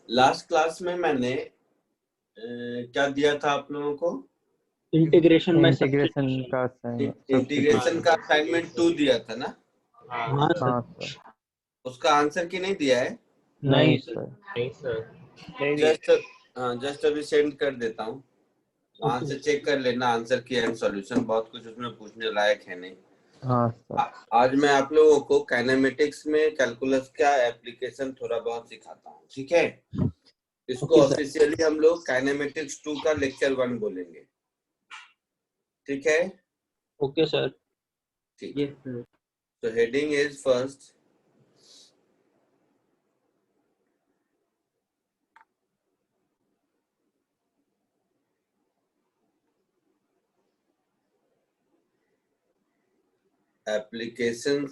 Last class में मैंने क्या दिया था आप लोगों को? इंटीग्रेशन में इंटीग्रेशन का इंटीग्रेशन का असाइनमेंट 2 दिया था ना? हाँ सर। हाँ सर। उसका आंसर की नहीं दिया है? नहीं सर। नहीं सर। जस्ट अभी सेंड कर देता हूँ, वहां ओके। से चेक कर लेना आंसर की एंड सॉल्यूशन। बहुत कुछ उसमें पूछने लायक है नहीं। हाँ सर। आज मैं आप लोगों को काइनेमेटिक्स में कैलकुलस का एप्लीकेशन थोड़ा बहुत सिखाता हूँ, ठीक है? इसको ओके सर। ऑफिशियली हम लोग काइनेमेटिक्स 2 का लेक्चर 1 बोलेंगे, ठीक है? Okay sir. ठीक है। तो heading is first applications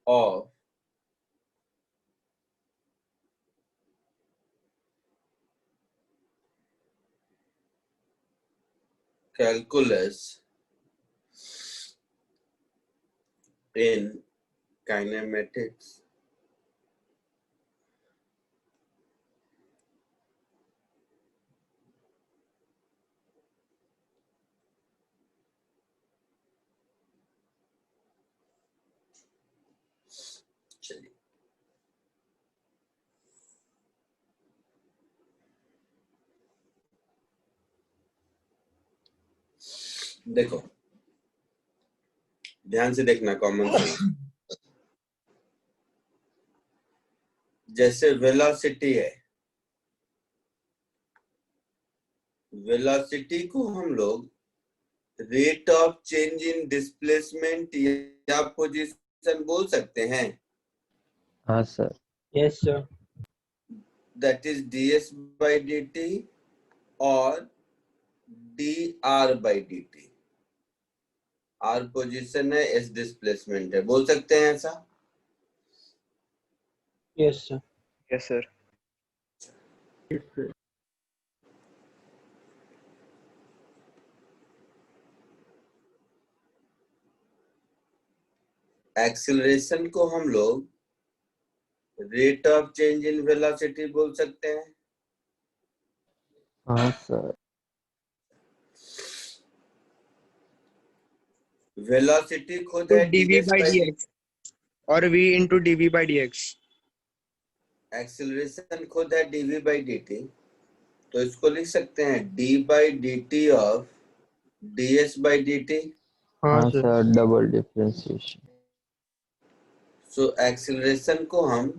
of calculus in kinematics. चलिए, देखो ध्यान से देखना, कॉमन सेंस। जैसे वेलोसिटी है, वेलोसिटी को हम लोग rate of change in displacement या पोजीशन बोल सकते हैं। हाँ sir. Yes sir. That is ds by dt और dr by dt। r position है, s डिस्प्लेसमेंट है, बोल सकते हैं ऐसा? Yes sir. Yes sir. Acceleration को हम लोग rate of change in velocity बोल सकते हैं। हाँ सर। वेलोसिटी खुद तो है dv ds by by dx और v into dv by dx। Acceleration खुद है dv by dt, तो इसको लिख सकते हैं d by dt of ds by dt। हाँ सर, डबल डिफरेंशिएशन। सो एक्सीलरेशन को हम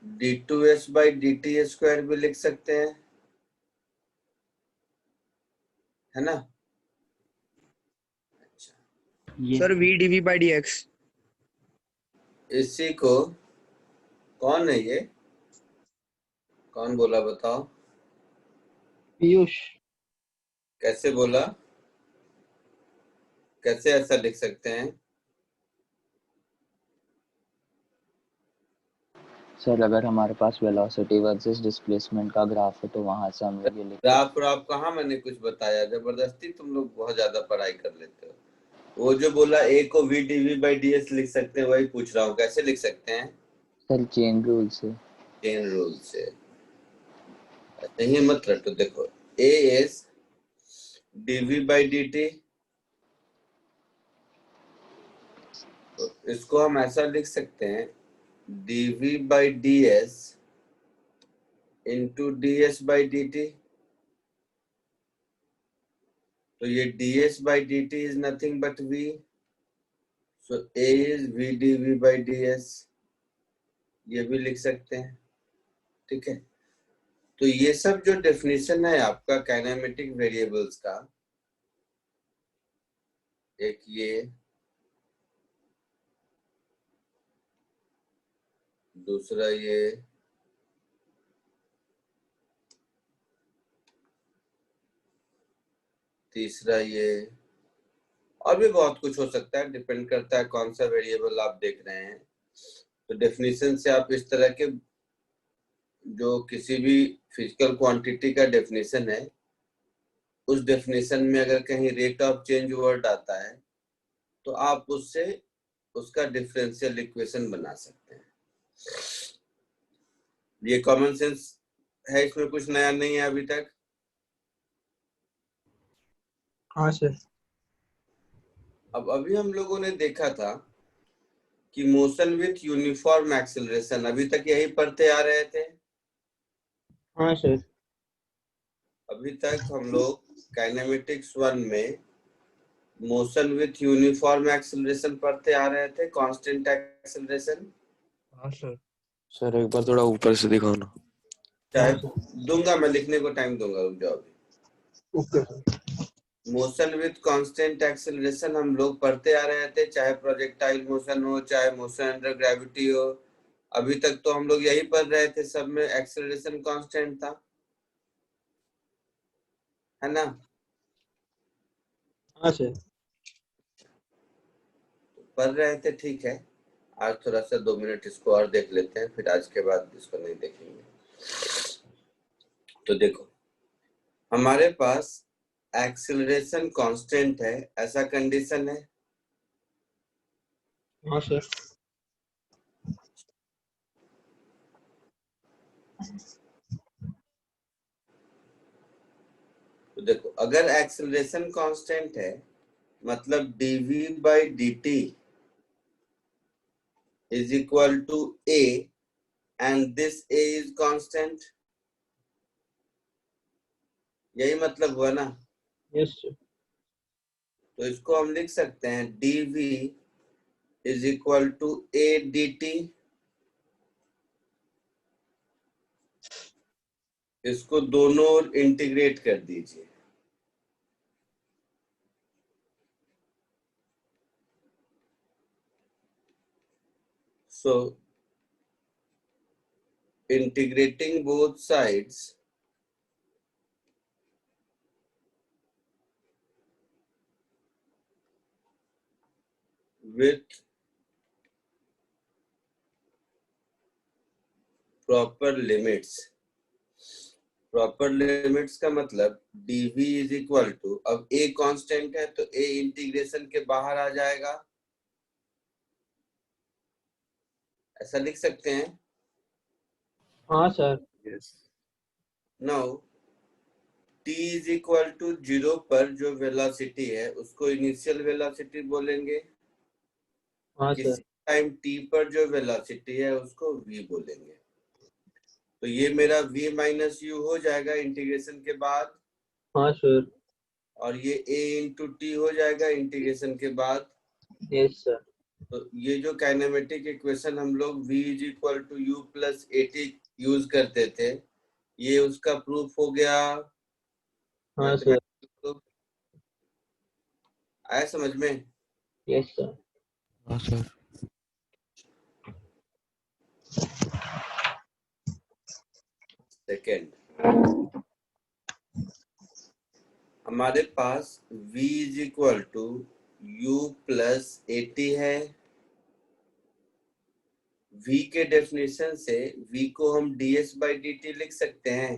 d2s by dt स्क्वायर भी लिख सकते हैं, है ना? Sir v dv by dx। इसी को कौन है ये, कौन बोला बताओ? पीयूष। कैसे बोला, कैसे ऐसा लिख सकते हैं? सर अगर हमारे पास वेलोसिटी वर्सेस डिस्प्लेसमेंट का ग्राफ है तो वहां से हम लोग ये लिख ग्राफ कहाँ मैंने कुछ बताया? जबरदस्ती तुम लोग बहुत ज्यादा पढ़ाई कर लेते हो। वो जो बोला a को v dv by ds लिख सकते हैं, वही पूछ रहा हूँ, कैसे लिख सकते हैं? सर चेन रूल से। चेन रूल से। नहीं मत रटो, देखो a is dv by dt, तो इसको हम ऐसा लिख सकते हैं dv by ds into ds by dt। तो ये ds by dt is nothing but v, so a is v dv by ds, ये भी लिख सकते हैं, ठीक है? तो ये सब जो डेफिनेशन है आपका काइनेमेटिक वेरिएबल्स का, एक ये, दूसरा ये, तीसरा ये, और भी बहुत कुछ हो सकता है, डिपेंड करता है कौन सा वेरिएबल आप देख रहे हैं। तो डेफिनेशन से आप इस तरह के जो किसी भी फिजिकल क्वांटिटी का डेफिनेशन है, उस डेफिनेशन में अगर कहीं रेट ऑफ चेंज वर्ड आता है तो आप उससे उसका डिफरेंशियल इक्वेशन बना सकते हैं। ये कॉमन सेंस है, इसमें कुछ नया नहीं है अभी तक। हाँ सर। अब अभी हम लोगों ने देखा था कि मोशन विथ यूनिफॉर्म एक्सेलरेशन, अभी तक यही पढ़ते आ रहे थे। हाँ सर। अभी तक हम लोग काइनेमेटिक्स 1 में मोशन विथ यूनिफॉर्म एक्सेलरेशन पढ़ते आ रहे थे, कांस्टेंट एक्सेलरेशन। हाँ सर। सर एक बार थोड़ा ऊपर से दिखाओ ना। चाहे हाँ सर। दूंगा, मैं लिखने को टाइम दूंगा, रुक जाओ अभी। Okay sir. Motion with constant acceleration हम लोग पढ़ते आ रहे थे, चाहे प्रोजेक्टाइल मोशन हो, चाहे मोशन अंडर ग्रेविटी हो। अभी तक तो हम लोग यही पढ़ रहे थे, सब में एक्सेलरेशन कांस्टेंट था, है ना। हाँ सर। पढ़ रहे थे, ठीक है। आज थोड़ा सा 2 मिनट इसको और देख लेते हैं, फिर आज के बाद इसको नहीं देखेंगे। तो देखो, हमारे पास एक्सेलरेशन कांस्टेंट है, ऐसा कंडीशन है। हाँ सर। तो देखो, अगर एक्सेलरेशन कांस्टेंट है मतलब dv by dt is equal to a and this a is constant, यही मतलब हुआ ना। Yes sir. तो इसको हम लिख सकते हैं dv is equal to a dt। इसको दोनों ओर इंटीग्रेट कर दीजिए। So integrating both sides with proper limits। Proper limits का मतलब dv इज इक्वल टू, अब a कांस्टेंट है तो a इंटीग्रेशन के बाहर आ जाएगा, ऐसा लिख सकते हैं। हाँ sir. Now t is equal to 0 पर जो वेलोसिटी है उसको इनिशियल वेलोसिटी बोलेंगे, हाँ सर। किसी टाइम t पर जो वेलोसिटी है उसको v बोलेंगे। तो ये मेरा v माइनस यू हो जाएगा इंटीग्रेशन के बाद, हाँ सर। और ये a इंटू टी हो जाएगा इंटीग्रेशन के बाद। Yes sir. तो ये जो काइनेमेटिक इक्वेशन हम लोग v is equal to u plus a t use करते थे, ये उसका प्रूफ हो गया। हाँ सर। मैथमेटिक्स आया समझ में। Yes sir. हाँ सर। सेकेंड, हमारे पास v is equal to u plus a t है। v के डेफिनेशन से v को हम ds बाई डी टी लिख सकते हैं।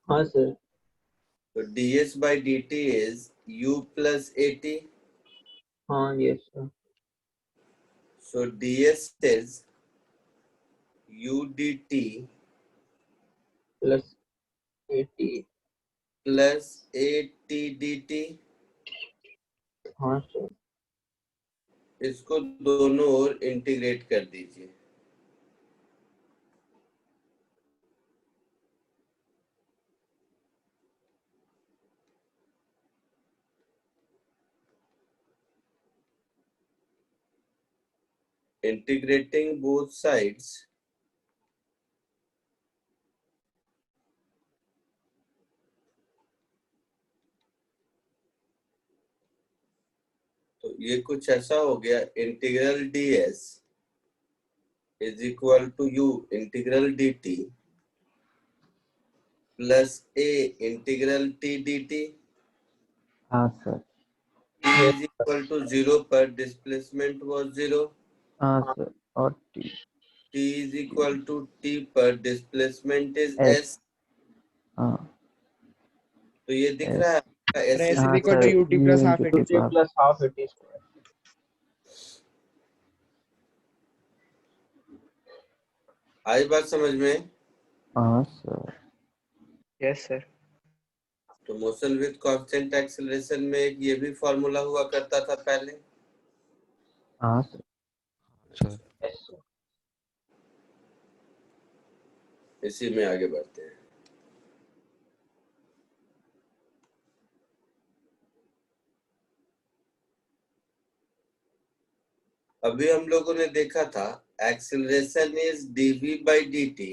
हाँ सर। तो ds by d t is u plus a t. हाँ yes sir. So ds is u dt plus 80। plus at dt। हाँ सर। इसको दोनों ओर इंटीग्रेट कर दीजिए। Integrating both sides तो ये कुछ ऐसा हो गया, integral ds is equal to u integral dt plus a integral t dt। हाँ sir. t is equal to 0 पर डिस्प्लेसमेंट वाज 0। हाँ सर। और t t is equal to t पर डिस्प्लेसमेंट इज एस। s। हाँ तो ये दिख S. रहा है s S इज is हाँ equal sir, to ut u plus half into at t plus half 80 square. आई बात समझ में। हाँ सर। Yes sir. तो मोशन विद कांस्टेंट एक्सेलरेशन में एक ये भी फॉर्मूला हुआ करता था पहले। हाँ सर। Sir Yes, sir. इसी में आगे बढ़ते हैं। अभी हम लोगों ने देखा था acceleration is dv by dt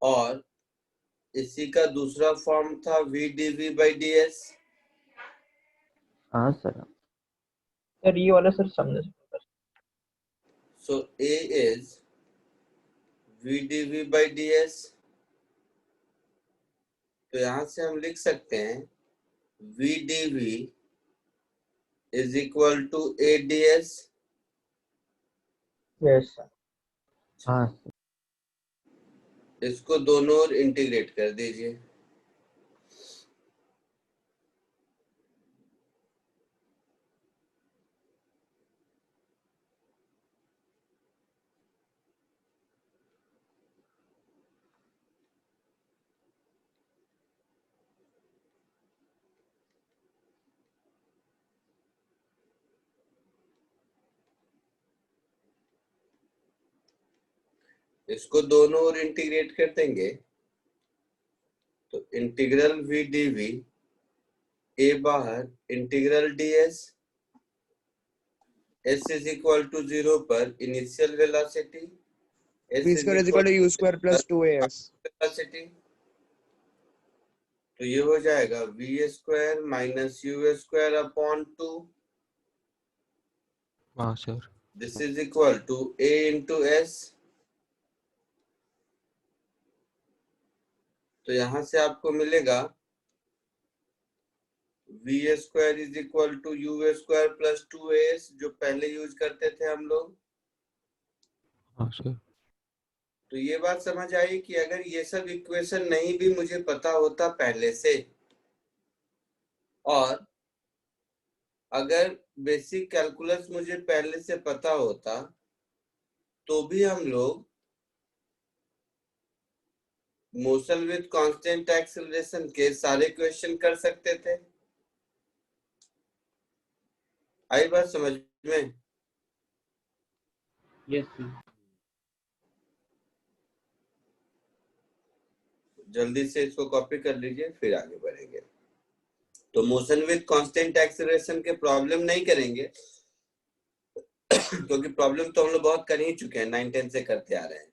और इसी का दूसरा फॉर्म था v dv by ds। हाँ सर। सर ये वाला सर समझ So a is v dv by ds। तो यहां से हम लिख सकते हैं v dv is equal to a ds। Yes sir. हाँ सर। इसको दोनों ओर इंटीग्रेट कर दीजिए। इसको दोनों ओर इंटीग्रेट कर देंगे तो इंटीग्रल v dv a बाहर integral ds s is equal to 0 पर initial velocity v square is equal to u square plus 2as। Velocity. तो ये हो जाएगा v square minus u square upon 2। हाँ sir. This is equal to a into s। तो यहां से आपको मिलेगा v square is equal to u स्क्वायर प्लस 2as जो पहले यूज करते थे हम लोग। हाँ सर। तो ये बात समझ आई कि अगर ये सब इक्वेशन नहीं भी मुझे पता होता पहले से और अगर बेसिक कैलकुलस मुझे पहले से पता होता तो भी हम लोग मोशन विद कांस्टेंट एक्सेलरेशन के सारे क्वेश्चन कर सकते थे। आई बात समझ में? Yes sir. जल्दी से इसको कॉपी कर लीजिए फिर आगे बढ़ेंगे। तो मोशन विद कांस्टेंट एक्सेलरेशन के प्रॉब्लम नहीं करेंगे क्योंकि प्रॉब्लम तो हम लोग बहुत कर ही चुके हैं, 9-10 से करते आ रहे हैं।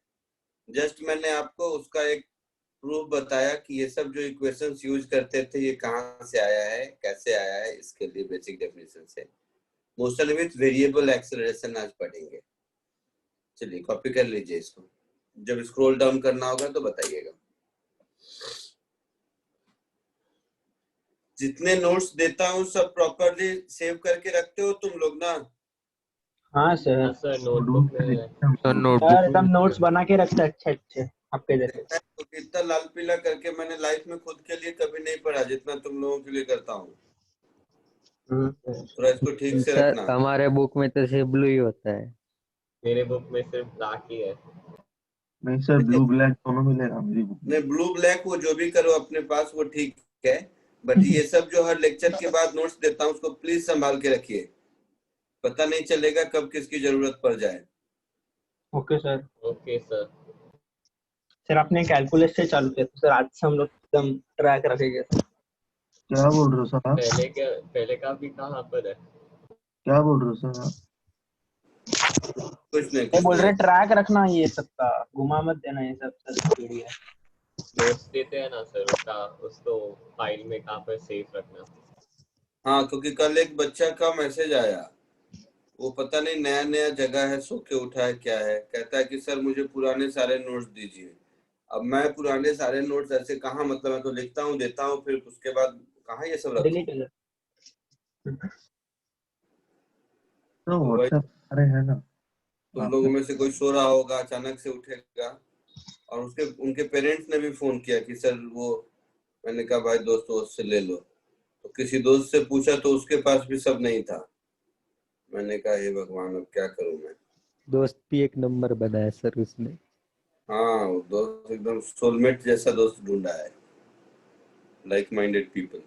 जस्ट मैंने आपको उसका एक प्रूफ बताया कि ये सब जो इक्वेशंस यूज करते थे ये कहाँ से आया है, कैसे आया है, इसके लिए बेसिक डेफिनेशन से मोशन विद वेरिएबल एक्सेलरेशन आज पढ़ेंगे। चलिए कॉपी कर लीजिए इसको, जब स्क्रॉल डाउन करना होगा तो बताइएगा। जितने नोट्स देता हूँ सब प्रॉपरली सेव करके रखते हो तुम लोग ना? हाँ सर। सर नोटबुक में सर सर नोटबुक एकदम नोट्स बना के रखते अच्छे अच्छे आपके जैसे। तो इतना लाल पीला करके मैंने लाइफ में खुद के लिए कभी नहीं पढ़ा जितना तुम लोगों के लिए करता हूँ। थोड़ा इसको ठीक से सर रखना। हमारे बुक में तो सिर्फ ब्लू ही होता है। मेरे बुक में सिर्फ ब्लैक ही है। नहीं सर, ब्लू ब्लैक दोनों मिलेगा मेरी बुक में। नहीं ब्लू ब्लैक वो जो भी करो अपने पास वो ठीक है, बट ये सब जो हर लेक्चर के बाद नोट्स देता हूँ उसको प्लीज संभाल के रखिए, पता नहीं चलेगा कब किसकी जरूरत पड़ जाए। Okay sir. Okay sir. Sir आपने कैलकुलस से चालू किया तो सर आज से हम लोग एकदम ट्रैक रखेंगे। क्या बोल रहे हो सर आप? पहले का भी कहाँ पर है? क्या बोल रहे हो सर आप? कुछ नहीं ये कुछ बोल रहे नहीं। ट्रैक रखना ये सब का, घुमा मत देना ये सब सर जरूरी है। नोट्स देते हैं ना सर, उसको फाइल में कहाँ पर सेव रखना। हाँ क्योंकि कल एक बच्चा का मैसेज आया, वो पता नहीं नया नया जगह है, सो के उठा है क्या है, कहता है कि सर मुझे पुराने सारे नोट्स दीजिए। अब मैं पुराने सारे नोट्स ऐसे कहाँ, मतलब मैं तो लिखता हूँ देता हूँ फिर उसके बाद कहाँ ये सब रखूं। डिलीट हो तो व्हाट्सएप अरे है ना, तुम लोगों में से कोई सो रहा होगा अचानक से उठेगा और उनके पेरेंट्स ने भी फोन किया कि सर वो, मैंने कहा भाई दोस्त से ले लो, तो किसी दोस्त से पूछा तो उसके पास भी सब नहीं था। मैंने कहा हे भगवान अब क्या करूं मैं। दोस्त भी एक नंबर बनाया सर उसने। हाँ, वो दोस्त एकदम सोलमेट जैसा दोस्त ढूंढा है, लाइक माइंडेड पीपल।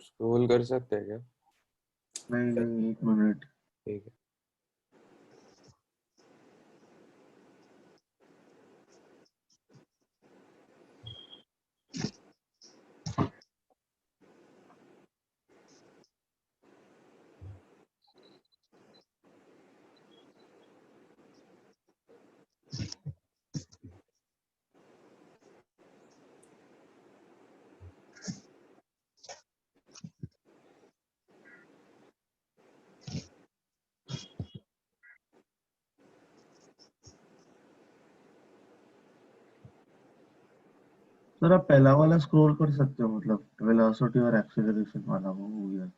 स्क्रॉल कर सकते हैं क्या? नहीं नहीं, 1 मिनट। ठीक है। सर आप पहला वाला स्क्रॉल कर सकते हो, मतलब वेलोसिटी और एक्सेलरेशन वाला, वो हो गया।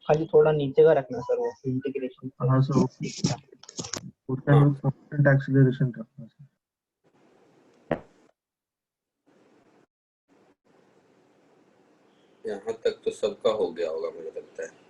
खाली थोड़ा नीचे का रखना सर, वो इंटीग्रेशन हाँ सर, उस टाइम में कांस्टेंट एक्सेलरेशन रखना सर। यहाँ तक तो सबका हो गया होगा मुझे लगता है।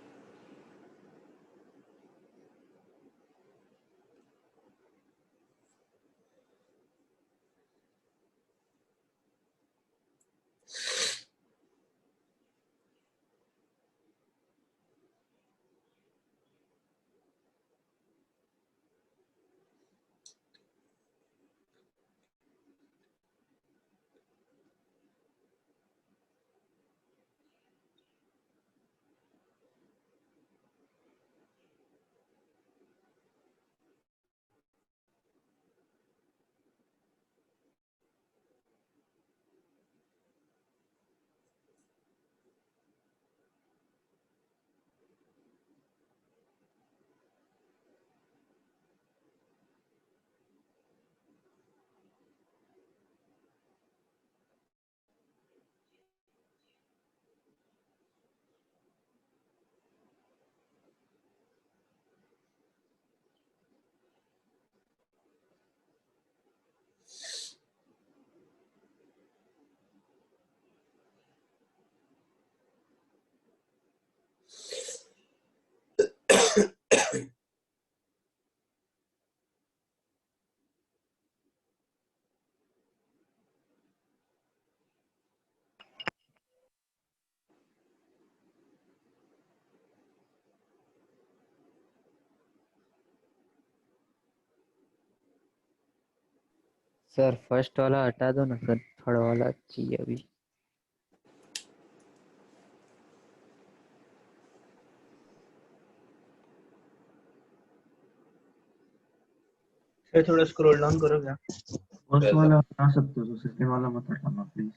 सर फर्स्ट वाला हटा दो ना सर, थर्ड वाला चाहिए अभी। सर थोड़ा स्क्रॉल डाउन करो क्या? फर्स्ट पहला वाला हटा सकते हो, सेकंड वाला मत हटाना प्लीज।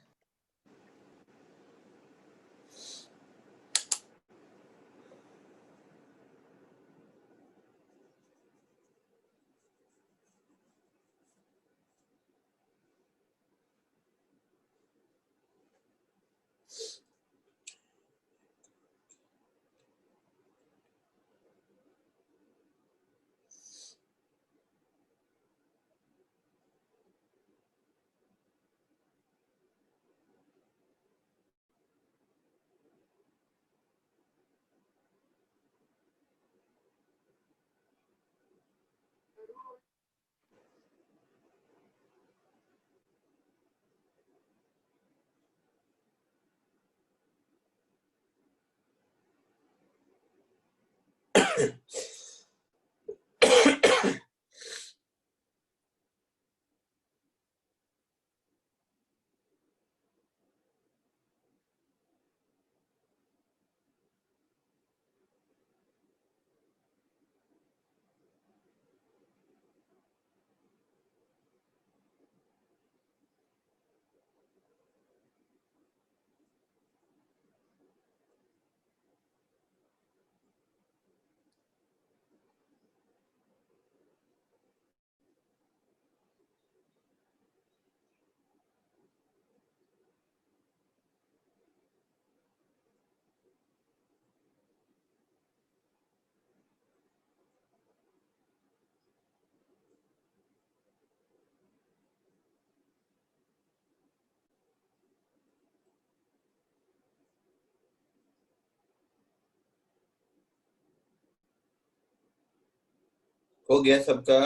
हो गया सबका?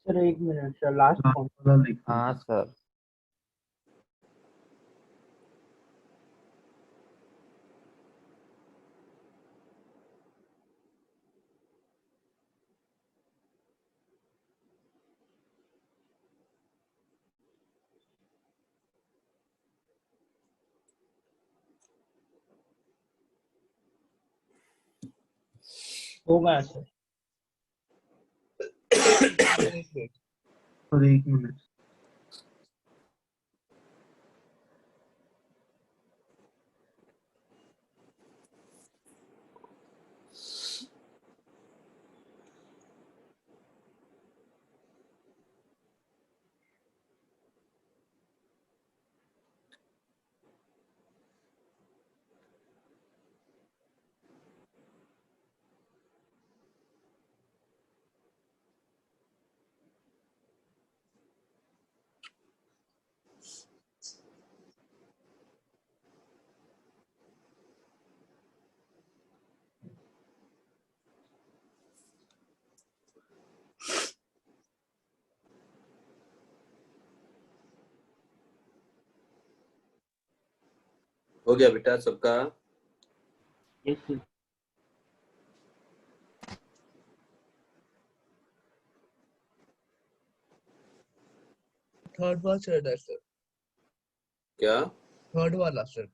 सर एक मिनट सर, लास्ट फॉर्म। वाला लिख दो। हाँ सर। हो गया सर। और 1 मिनट। हो गया बेटा सबका? Yes sir. थर्ड वाला चल रहा है सर। क्या? थर्ड वाला सर।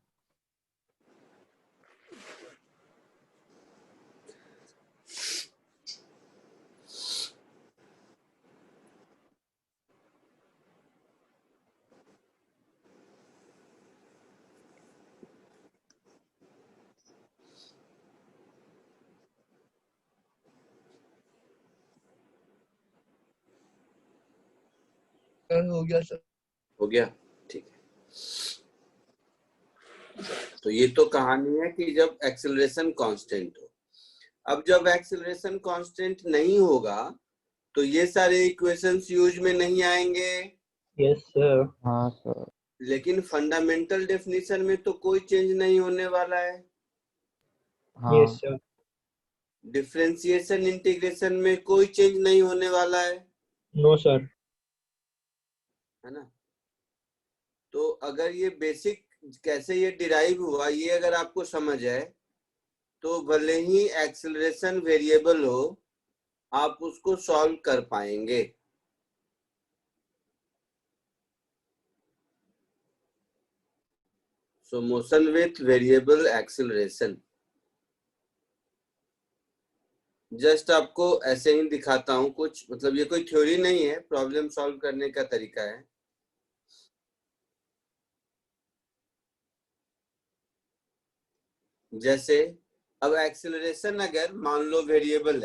सर हो गया सर। हो गया, ठीक है। तो ये तो कहानी है कि जब एक्सेलरेशन कांस्टेंट हो। अब जब एक्सेलरेशन कांस्टेंट नहीं होगा तो ये सारे इक्वेशंस यूज में नहीं आएंगे। Yes sir. हाँ सर। लेकिन फंडामेंटल डेफिनेशन में तो कोई चेंज नहीं होने वाला है। हाँ यस सर। डिफरेंशिएशन इंटीग्रेशन में कोई चेंज नहीं होने वाला है, नो सर। है ना? तो अगर ये बेसिक कैसे ये डिराइव हुआ ये अगर आपको समझ है तो भले ही एक्सेलरेशन वेरिएबल हो आप उसको सॉल्व कर पाएंगे। सो motion with variable acceleration, just आपको ऐसे ही दिखाता हूं कुछ, मतलब ये कोई थ्योरी नहीं है, प्रॉब्लम सॉल्व करने का तरीका है। जैसे अब एक्सेलरेशन अगर मान लो वेरिएबल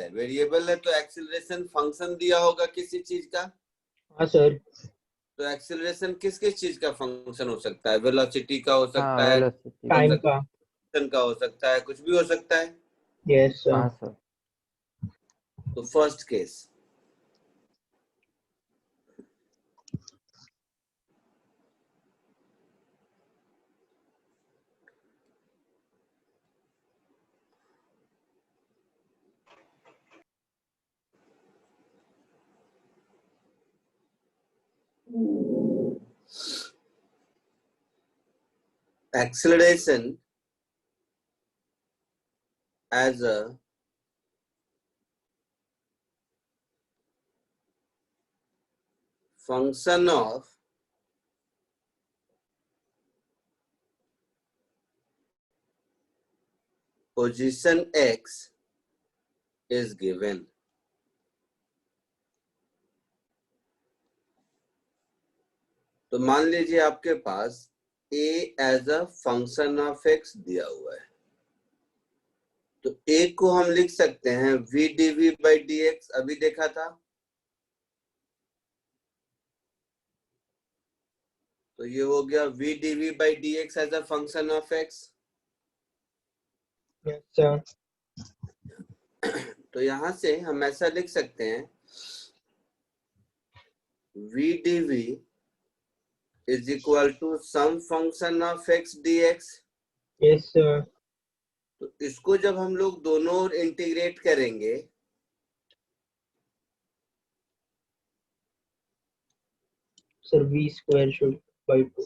है तो एक्सेलरेशन फंक्शन दिया होगा किसी चीज का। हाँ सर। तो एक्सेलरेशन किस किस चीज का फंक्शन हो सकता है? वेलोसिटी का हो हाँ सकता है, वेलोसिटी। टाइम का। का हो सकता है, कुछ भी हो सकता है। Yes sir. हाँ सर। तो first case, acceleration as a function of position x is given. तो मान लीजिए आपके पास a as a function of x दिया हुआ है, तो a को हम लिख सकते हैं v dv by dx, अभी देखा था। तो ये हो गया v dv by dx as a function of x। Yes sir. तो यहां से हम ऐसा लिख सकते हैं v dv is equal to some function of x dx। Yes sir. तो इसको जब हम लोग दोनों ओर इंटीग्रेट करेंगे sir v square should by 2.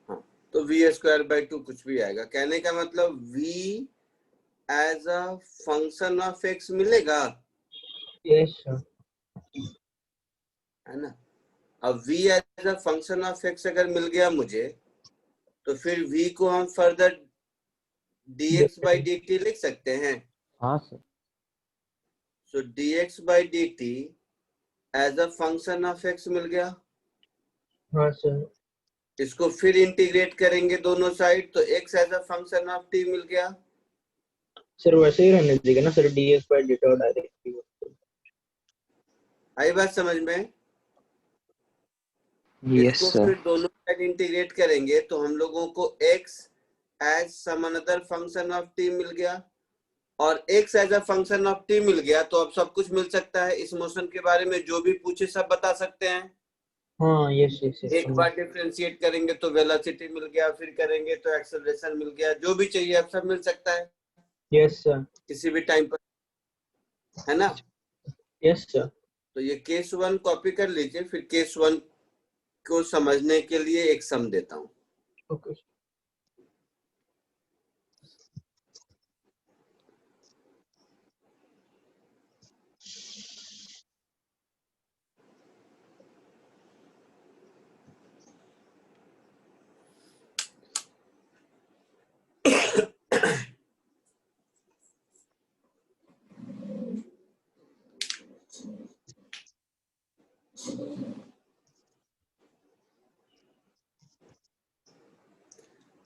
हाँ, तो v स्क्वायर बाई 2 कुछ भी आएगा। कहने का मतलब v as a function of x मिलेगा, Yes sir. है ना। अब v as a function of x अगर मिल गया मुझे, तो फिर v को हम फर्दर dx बाई dt लिख सकते हैं। हाँ sir. So dx by dt as a function of x मिल गया। हाँ सर। इसको फिर इंटीग्रेट करेंगे दोनों साइड, तो x as a function of t मिल गया। सर वैसे ही रहने दीजिएगा ना sir, dx by dt directly. आई बात समझ में? यस इसको सर। फिर दोनों साइड इंटीग्रेट करेंगे तो हम लोगों को x as some another function of t मिल गया, और x as a function of t मिल गया तो अब सब कुछ मिल सकता है। इस मोशन के बारे में जो भी पूछे सब बता सकते हैं। हाँ यस यस यस। एक बार डिफरेंशिएट करेंगे तो वेलोसिटी मिल गया, फिर करेंगे तो एक्सेलरेशन मिल गया, जो भी चाहिए अब सब मिल सकता है यस सर। किसी भी टाइम पर, है ना। Yes sir. तो ये केस 1 कॉपी कर लीजिए, फिर केस 1 को समझने के लिए एक सम देता हूँ। ओके।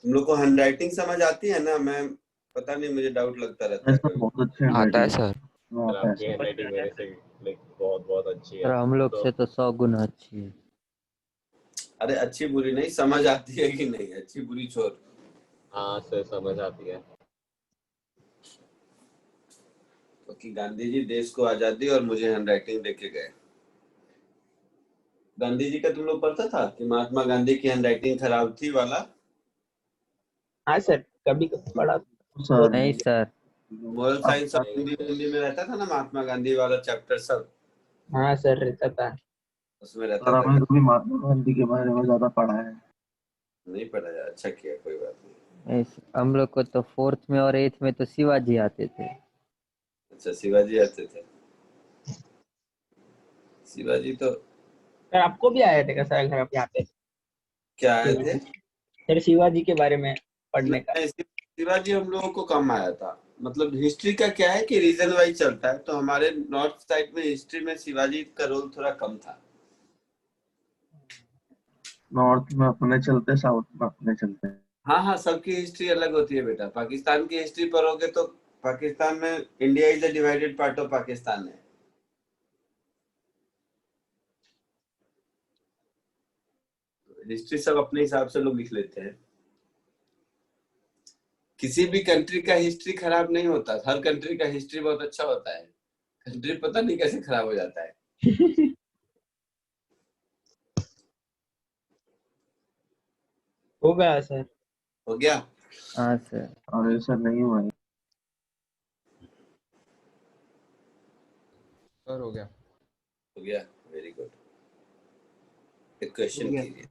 तुम लोग को हैंडराइटिंग समझ आती है ना? मैं पता नहीं, मुझे डाउट लगता रहता है ऐसा कभी। बहुत अच्छे आता है handwriting सर। हाँ, सर आता है आपकी सर। हैंडराइटिंग मेरे से लाइक बहुत अच्छी है। सर हम लोग तो से तो 100 गुना अच्छी है। अरे अच्छी बुरी नहीं, समझ आती है कि नहीं, अच्छी बुरी छोड़। हाँ सर समझ आती है। क्योंकि गांधी जी देश को आजादी और मुझे हैंडराइटिंग देके गए। गांधी जी का तुम लोग पढ़ता था कि महात्मा गांधी की हैंडराइटिंग खराब थी वाला? हाँ सर, कभी कभी पढ़ा। सर नहीं सर। मोरल साइंस और नहीं सर। हिंदी में रहता था ना महात्मा गांधी वाला चैप्टर सब, हाँ सर रहता था। उसमें रहता सर था आपने क्या? कभी महात्मा गांधी के बारे में ज्यादा पढ़ा है? नहीं पढ़ा यार, अच्छा किया, कोई बात नहीं। नहीं सर, हम लोग को तो 4th में और 8th में तो शिवाजी आते थे। अच्छा शिवाजी आते थे। शिवाजी तो सर आपको भी आए थे क्या सर घर आप यहाँ पे? क्या आए थे? सर शिवाजी के बारे में पढ़ने का। नहीं, शिवाजी हम लोगों को कम आया था। मतलब हिस्ट्री का क्या है कि रीजन वाइज चलता है, तो हमारे नॉर्थ साइड में हिस्ट्री में शिवाजी का रोल थोड़ा कम था। नॉर्थ में अपने चलते, साउथ में अपने चलते हैं। हाँ हाँ, सबकी हिस्ट्री अलग होती है बेटा। पाकिस्तान की हिस्ट्री पढ़ोगे तो पाकिस्तान में India is a divided part of Pakistan है। हिस्ट्री सब अपने हिसाब से लोग लिख लेते हैं। किसी भी कंट्री का हिस्ट्री खराब नहीं होता, हर कंट्री का हिस्ट्री बहुत अच्छा होता है। कंट्री पता नहीं कैसे खराब हो जाता है। हो गया सर। हो गया? हाँ सर। और ये सर नहीं हुआ है। सर हो गया। हो गया, वेरी गुड। एक क्वेश्चन कीजिए,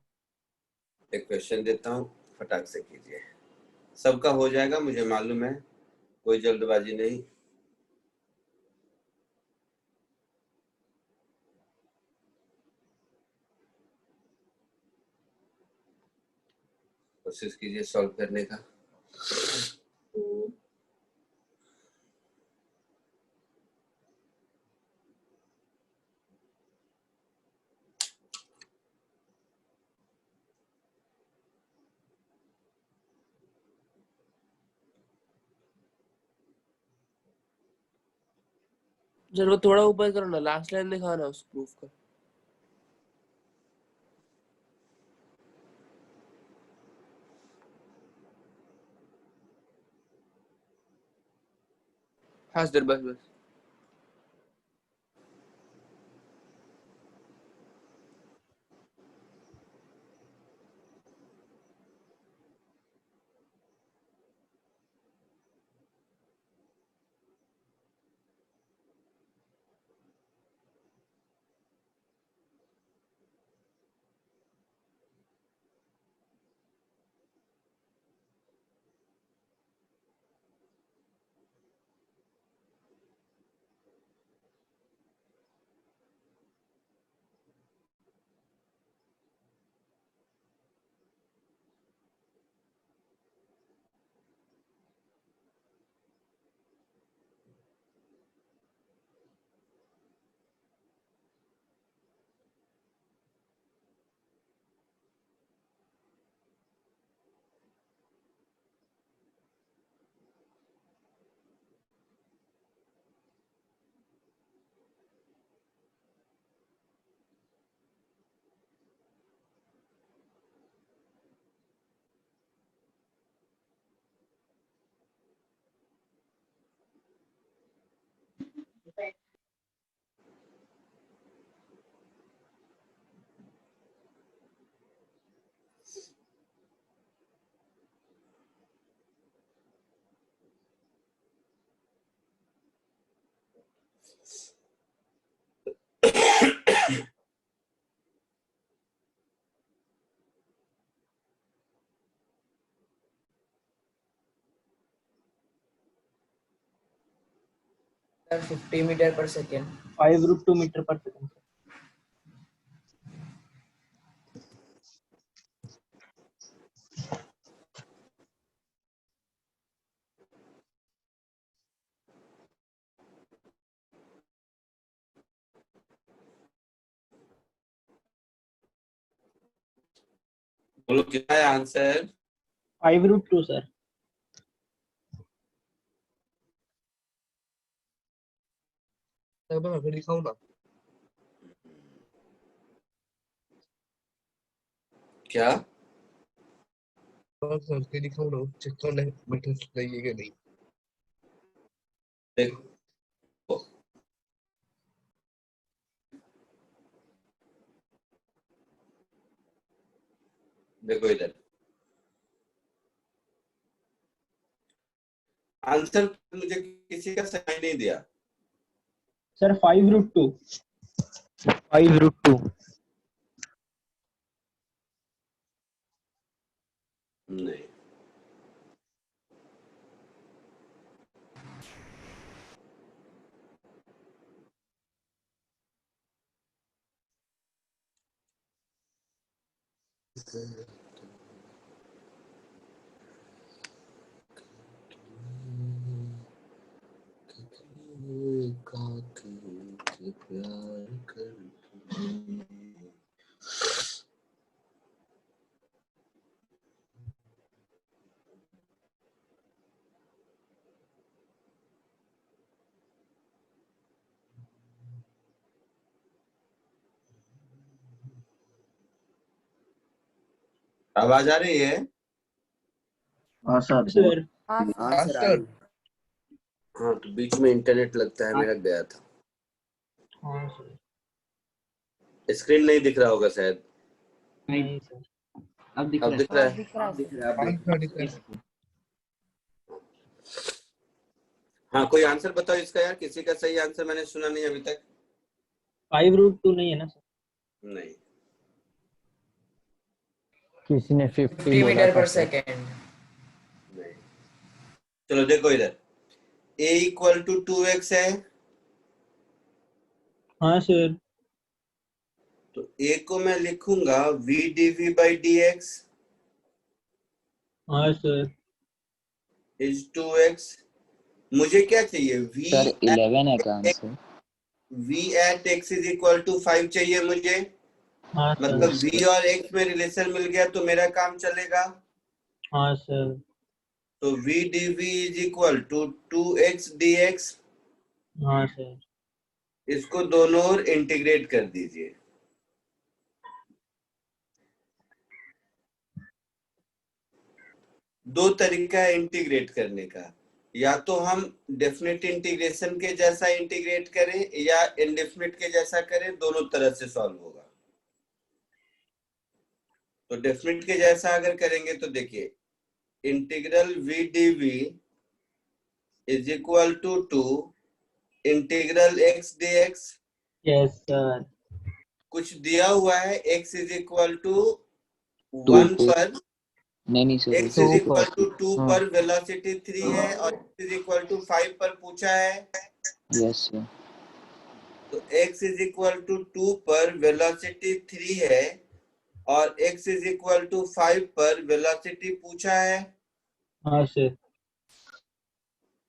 एक क्वेश्चन देता हूँ, फटाक से कीजिए। सबका हो जाएगा मुझे मालूम है, कोई जल्दबाजी नहीं। कोशिश कीजिए सॉल्व करने का। चलो थोड़ा ऊपर करो ना, लास्ट लाइन दिखाना उस प्रूफ का। हाँ सर बस बस। 50 मीटर पर सेकेंड। 5√2 मीटर पर सेकंड। बोलो कितना है आंसर? 5√2 सर। मैं फिर दिखाऊं ना। क्या? सर के दिखाऊं ना, चेक कर ले बेटा सही है कि नहीं। देखो देखो इधर आंसर मुझे किसी का सही नहीं दिया सर 5√2। 5√2। नहीं। प्यार कर आवाज आ रही है? हाँ सर। सर हाँ सर। हाँ तो बीच में इंटरनेट लगता है मेरा गया था। हाँ सर। स्क्रीन नहीं दिख रहा होगा शायद। नहीं सर। अब दिख रहा है। हाँ कोई आंसर बताओ इसका यार, किसी का सही आंसर मैंने सुना नहीं अभी तक। 5√2 नहीं है ना सर? नहीं। किसी ने 50 50 बोला मीटर था पर सर। सेकेंड। नहीं। चलो देखो इधर a इक्वल टू 2x है हाँ सर। तो a को मैं लिखूंगा v dv by dx हाँ सर। is 2x। मुझे क्या चाहिए? सर 11 है का answer. v at x is equal to 5 चाहिए मुझे। हाँ सर। मतलब v और x में रिलेशन मिल गया तो मेरा काम चलेगा। हाँ सर। तो v dv is equal to 2x dx। हाँ सर। इसको दोनों ओर इंटीग्रेट कर दीजिए। दो तरीका है इंटीग्रेट करने का, या तो हम डेफिनेट इंटीग्रेशन के जैसा इंटीग्रेट करें या इनडेफिनेट के जैसा करें, दोनों तरह से सॉल्व होगा। तो डेफिनेट के जैसा अगर करेंगे तो देखिए integral v dv is equal to integral x dx। Yes sir. कुछ दिया हुआ है x इज इक्वल टू 1 2 पर, नहीं sir x is equal to 2 पर वेलोसिटी 3 है और x इज इक्वल टू 5 पर पूछा है। Yes sir. तो x इज इक्वल टू 2 पर वेलोसिटी 3 है और x इज इक्वल टू 5 पर वेलोसिटी पूछा है। हाँ सर।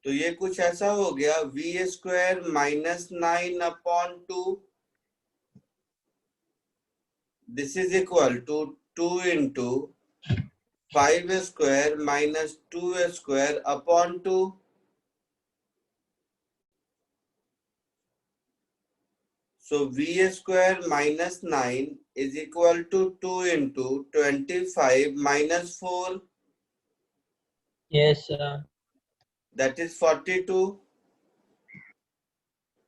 तो ये कुछ ऐसा हो गया v square minus 9/2 this is equal to 2 into 5 square minus 2 square upon 2। So v square minus 9 is equal to 2 into 25 minus 4, yes sir. that is 42.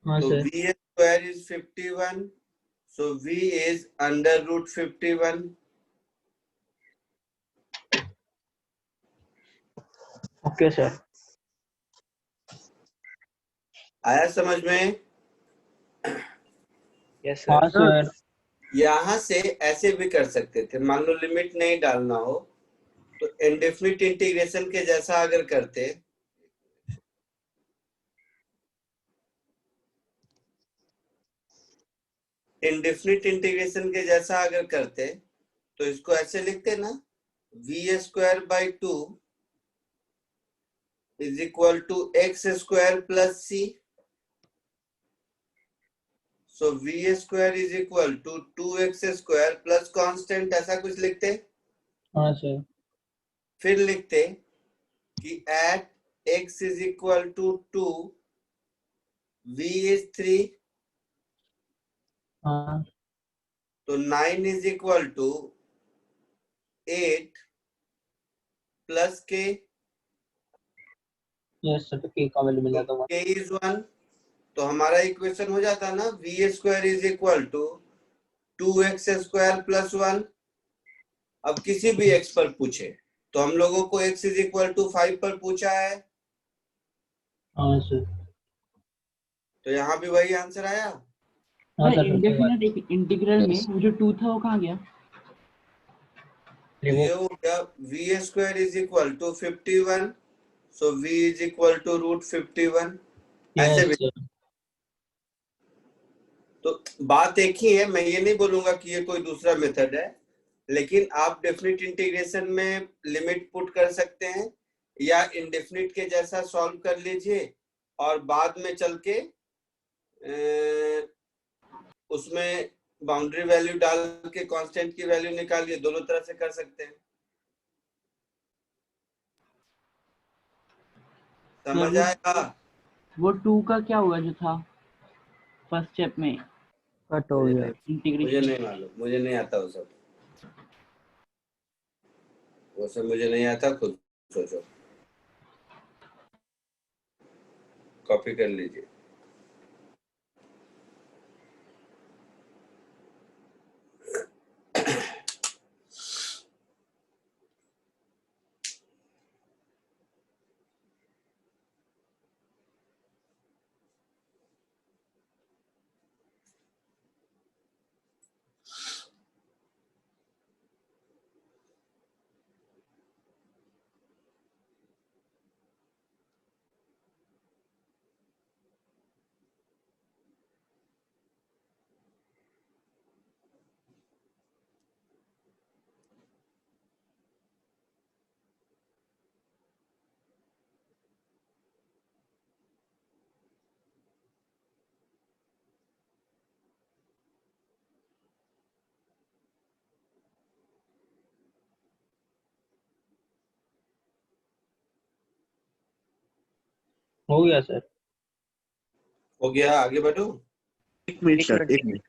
हाँ So sir. v square is 51. So v is under root 51. Okay sir. आया समझ में? Yes हाँ sir. Sir. यहां से ऐसे भी कर सकते थे, मान लो लिमिट नहीं डालना हो तो इंडेफिनिट इंटीग्रेशन के जैसा अगर करते इंडेफिनिट इंटीग्रेशन के जैसा अगर करते तो इसको ऐसे लिखते ना, v square by 2 is equal to x square plus c. So v square is equal to 2x square plus constant, ऐसा कुछ लिखते। हाँ सर। फिर लिखते कि at x is equal to 2 v is 3, हाँ तो 9 is equal to 8 plus k, yes sir, तो के का वैल्यू मिला तो k इज 1। तो हमारा इक्वेशन हो जाता ना, v square is equal to 2x square plus 1। अब किसी भी x पर पूछे तो हम लोगों को x इज इक्वल टू 5 पर पूछा है, हाँ सर। तो यहाँ भी वही आंसर आया। हाँ सर, इंडेफिनिट इंटीग्रल में वो जो 2 था वो कहाँ गया? तो ये हो गया v square is equal to 51, so v is equal to root 51। ऐसे भी तो बात एक ही है, मैं ये नहीं बोलूंगा कि ये कोई दूसरा मेथड है, लेकिन आप डेफिनिट इंटीग्रेशन में लिमिट पुट कर सकते हैं या इंडेफिनिट के जैसा सॉल्व कर लीजिए और बाद में चल के उसमें बाउंड्री वैल्यू डाल के कांस्टेंट की वैल्यू निकालिए। दोनों तरह से कर सकते हैं। समझ आएगा? वो 2 का क्या हुआ जो था फर्स्ट स्टेप में? कट हो गया। मुझे नहीं मालूम, मुझे नहीं आता वो सब, मुझे नहीं आता, खुद सोचो, कॉपी कर लीजिए। हो गया सर। हो गया, आगे बढ़ो। एक मिनट सर, एक मिनट।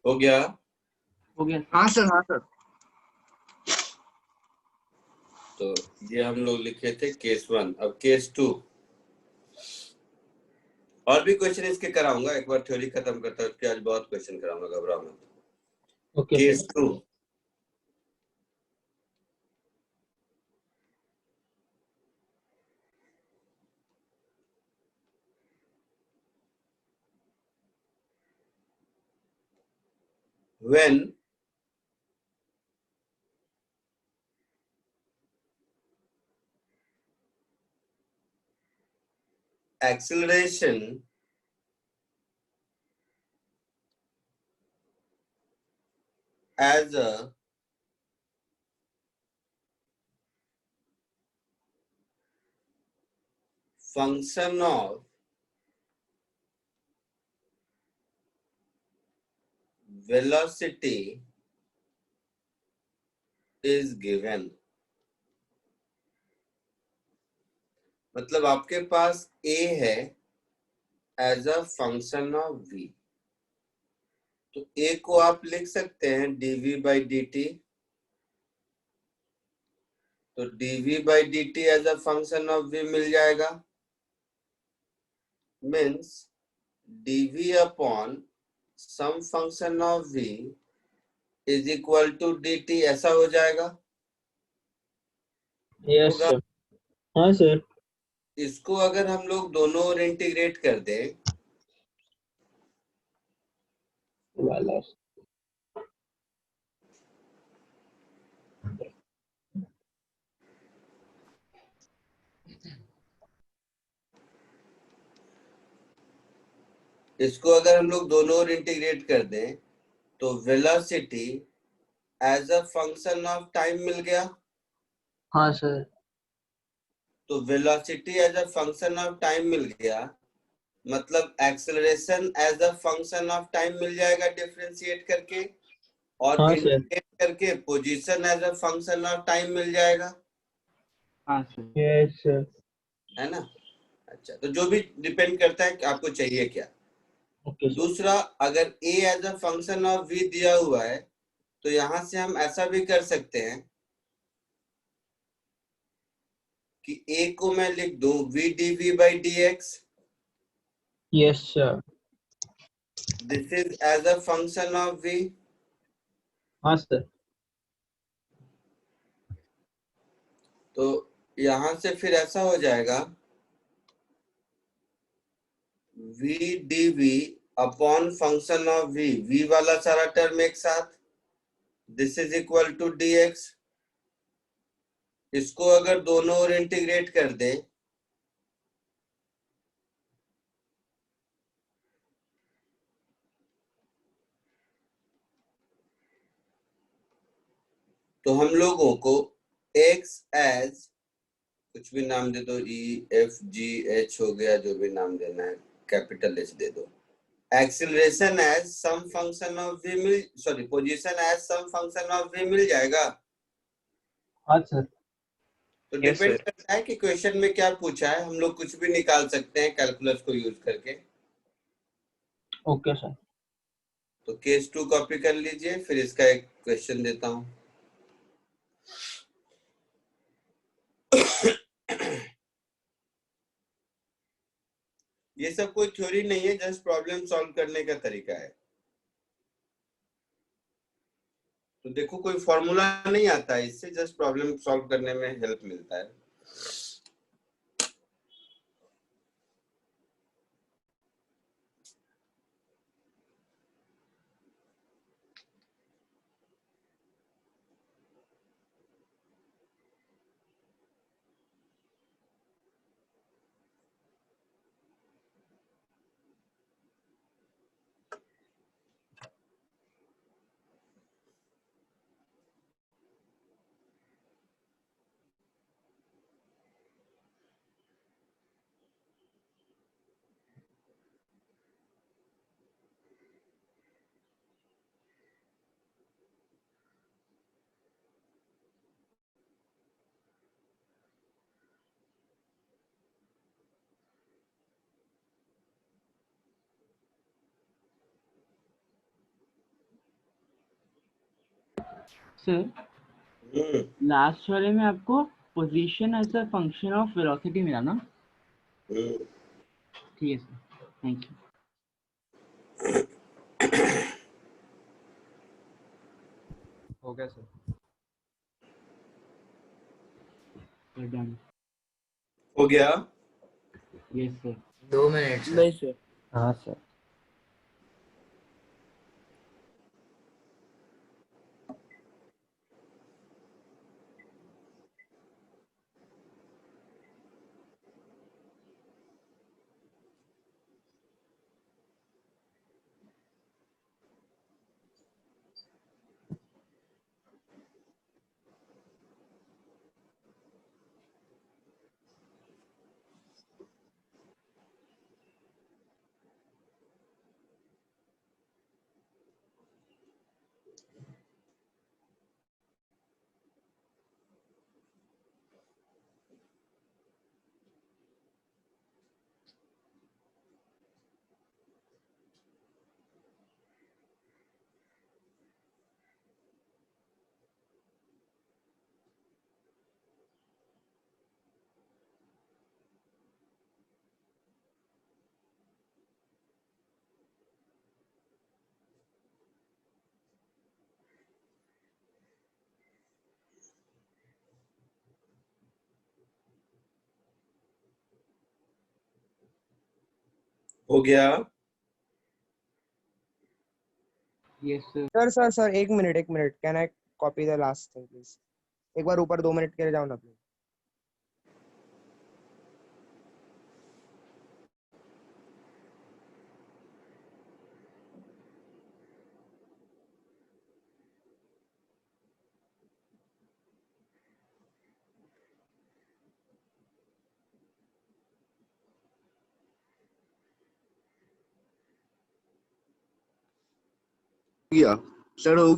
हो गया? हो गया। हाँ सर, हाँ सर। तो ये हम लोग लिखे थे केस 1। अब केस 2, और भी क्वेश्चन इसके कराऊंगा। एक बार थ्योरी खत्म करता हूँ, उसके आज बहुत क्वेश्चन कराऊंगा, घबराओ मत। Okay case 2, when acceleration as a function of velocity is given. मतलब आपके पास a है as a function of v, तो a को आप लिख सकते हैं dv by dt, तो dv by dt as a function of v मिल जाएगा, means dv upon some function of v is equal to dt, ऐसा हो जाएगा। यस होगा। सर। हाँ सर। इसको अगर हम लोग दोनों ओर इंटीग्रेट कर दें, वाला इसको अगर हम लोग दोनों ओर इंटीग्रेट कर दें तो velocity as a function of time मिल गया। हाँ सर। तो velocity as a function of time मिल गया, मतलब acceleration as a function of time मिल जाएगा डिफरेंशिएट करके, और हाँ सर। इंटीग्रेट करके position as a function of time मिल जाएगा। हाँ सर। Yes sir. है ना। अच्छा, तो जो भी डिपेंड करता है कि आपको चाहिए क्या। Okay sir. दूसरा, अगर a as a function of v दिया हुआ है तो यहां से हम ऐसा भी कर सकते हैं कि a को मैं लिख दूं v dv by dx, yes sir. This is as a function of v। हाँ सर। तो यहां से फिर ऐसा हो जाएगा v dv upon function of v वाला सारा टर्म एक साथ, this is equal to dx। इसको अगर दोनों ओर इंटीग्रेट कर दे तो हम लोगों को x एज कुछ भी नाम दे दो, E F G H हो गया, जो भी नाम देना है, कैपिटल H दे दो। Acceleration as some function of v मिल, sorry position as some function of v मिल जाएगा। हाँ सर। तो यस डिपेंड सर। करता है कि क्वेश्चन में क्या पूछा है, हम लोग कुछ भी निकाल सकते हैं कैलकुलस को यूज करके। Okay sir. तो केस 2 कॉपी कर लीजिए, फिर इसका एक क्वेश्चन देता हूं। ये सब कोई थ्योरी नहीं है, जस्ट प्रॉब्लम सॉल्व करने का तरीका है। तो देखो कोई फॉर्मूला नहीं आता है, इससे जस्ट प्रॉब्लम सॉल्व करने में हेल्प मिलता है। सर लास्ट वाले में आपको position as a function of velocity मिला ना? ठीक है सर, थैंक यू। हो गया सर। डन। हो गया। Yes sir. 2 मिनट नहीं सर। हाँ सर। हो गया? Yes, sir. सर एक minute can I copy the last thing please? एक बार ऊपर 2 मिनट के लिए जाओ ना प्लीज.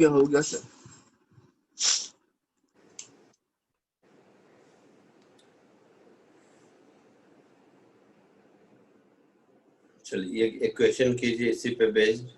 हो गया सर. चलिए एक क्वेश्चन कीजिए इसी पे बेस्ड.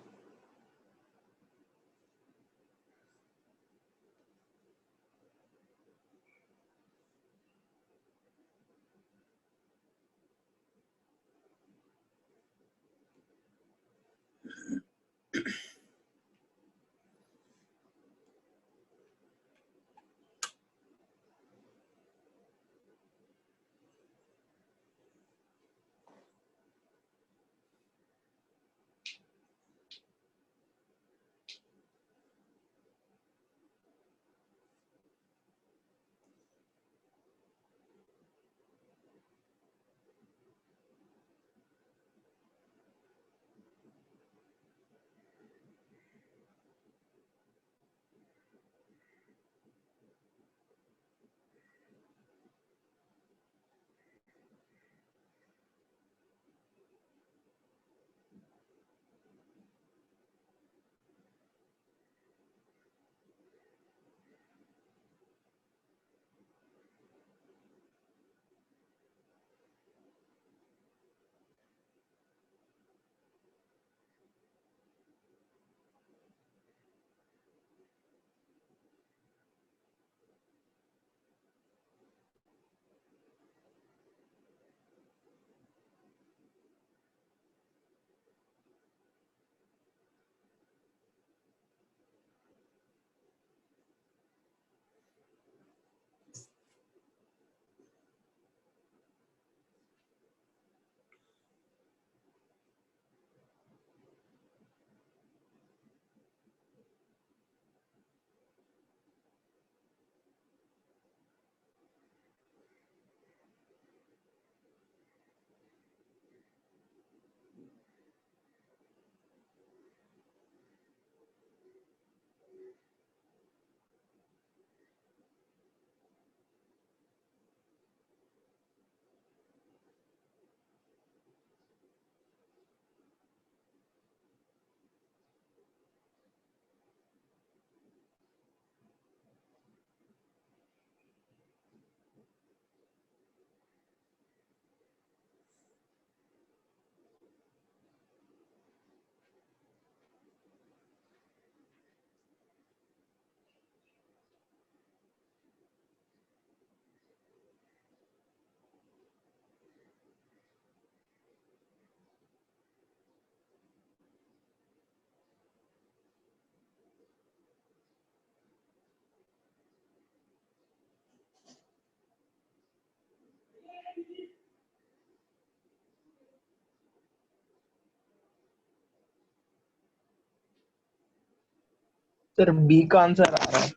सर बी का आंसर आ रहा है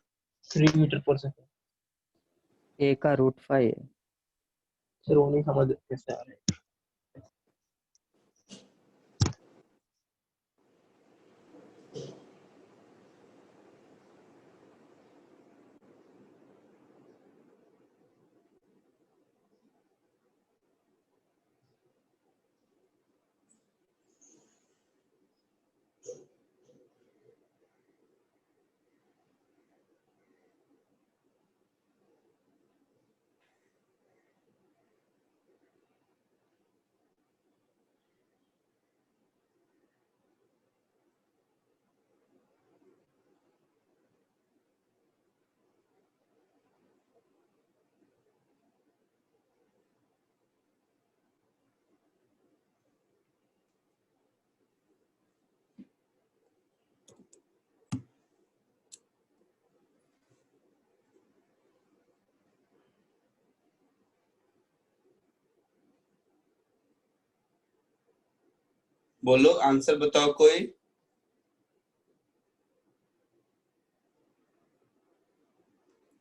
3 मीटर पर सेकंड. ए का √5 है. सर वो नहीं समझ कैसे आ रहा है. बोलो आंसर बताओ कोई।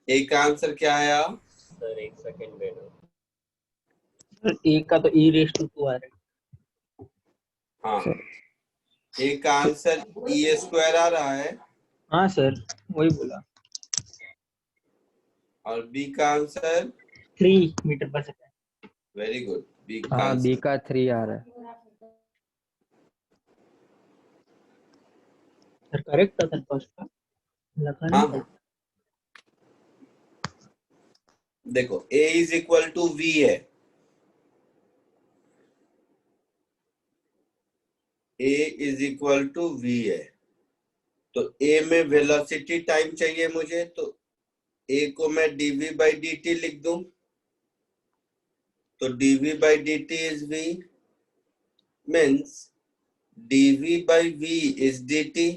ए का आंसर क्या आया? सर एक सेकंड दे दो। सर ए का तो e रेस टू 2 आ रहा है। हाँ, ए का आंसर ई स्क्वायर आ रहा है हाँ सर, वही बोला। और बी का आंसर 3 मीटर पर सेकंड। वेरी गुड, बी का हाँ बी आंसर। का 3 आ रहा है। सर करेक्ट था सर फर्स्ट का, लगा नहीं हाँ था। देखो ए इज इक्वल टू वी है, ए इज इक्वल टू वी है, तो ए में वेलोसिटी टाइम चाहिए मुझे, तो ए को मैं dv बाई dt लिख दूं, तो dv by dt is v, means dv by v is dt।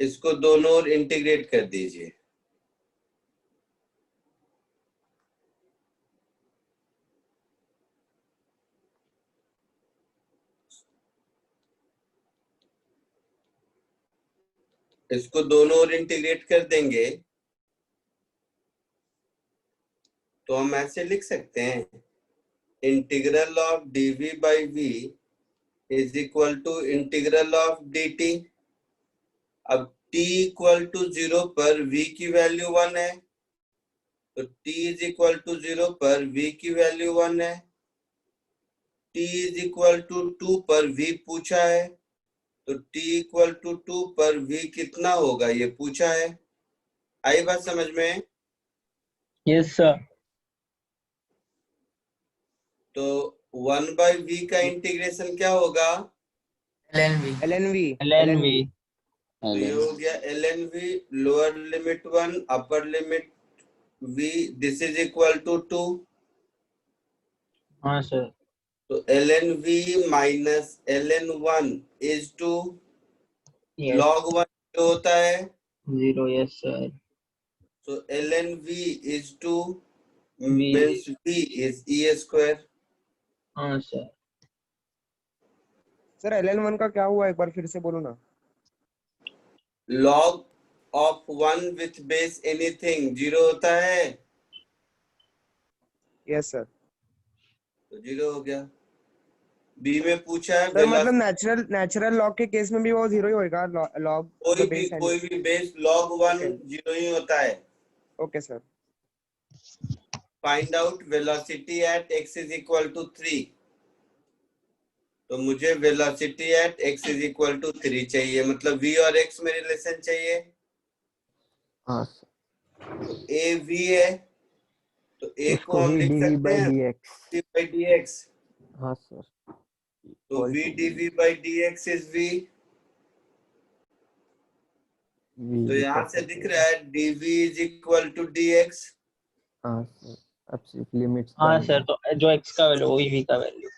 इसको दोनों ओर इंटीग्रेट कर दीजिए। इसको दोनों ओर इंटीग्रेट कर देंगे तो हम ऐसे लिख सकते हैं, integral of dv by v is equal to integral of dt। अब t इक्वल टू 0 पर v की वैल्यू 1 है, तो t इज इक्वल टू 0 पर v की वैल्यू 1 है। t इज इक्वल टू 2 पर v पूछा है, तो t इक्वल टू 2 पर v कितना होगा ये पूछा है। आई बात समझ में? Yes sir. तो 1 बाई v का इंटीग्रेशन क्या होगा? LNV तो ये हो गया ln v, lower limit 1 upper limit v, this is equal to 2। हाँ सर। तो ln v minus ln 1 is 2, yes log 1 जो होता है, 0। Yes sir. so ln v is 2 v। means v is e square। हाँ sir. Sir LN1 का क्या हुआ, एक बार फिर से बोलो ना। log of 1 with base anything 0 होता है, यस सर। तो 0 हो गया। बी में पूछा है सर मतलब नेचुरल लॉग के केस में भी वो 0 ही होएगा, लॉग कोई भी बेस log 1 0 ही होता है। Okay sir. Find out velocity at x is equal to 3। तो मुझे velocity at x is equal to 3 चाहिए, मतलब v और x में रिलेशन चाहिए। हाँ तो a v है, तो a को उसको हम भी लिख dv सकते by हैं dx। v by dx। हाँ सर। तो v dv by dx is v। तो यहाँ से दिख रहा है dv is equal to dx। हाँ सर, अब सिर्फ लिमिट्स हाँ डालनी सर, तो जो x का वैल्यू वही v का value.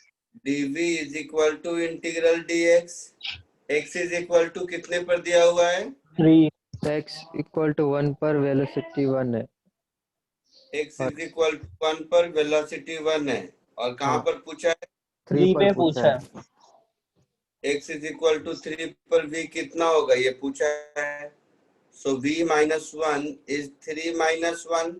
dv is equal to integral dx। x is equal to कितने पर दिया हुआ है? 3। है। x इक्वल टू 1 पर वेलोसिटी 1 है। x इज इक्वल टू 1 पर वेलोसिटी 1 है, और कहाँ हाँ। पर पूछा है? 3 पे पर पूछा है। पूछा। x इज इक्वल टू 3 पर v कितना होगा ये पूछा है। सो v माइनस 1 इज 3 माइनस 1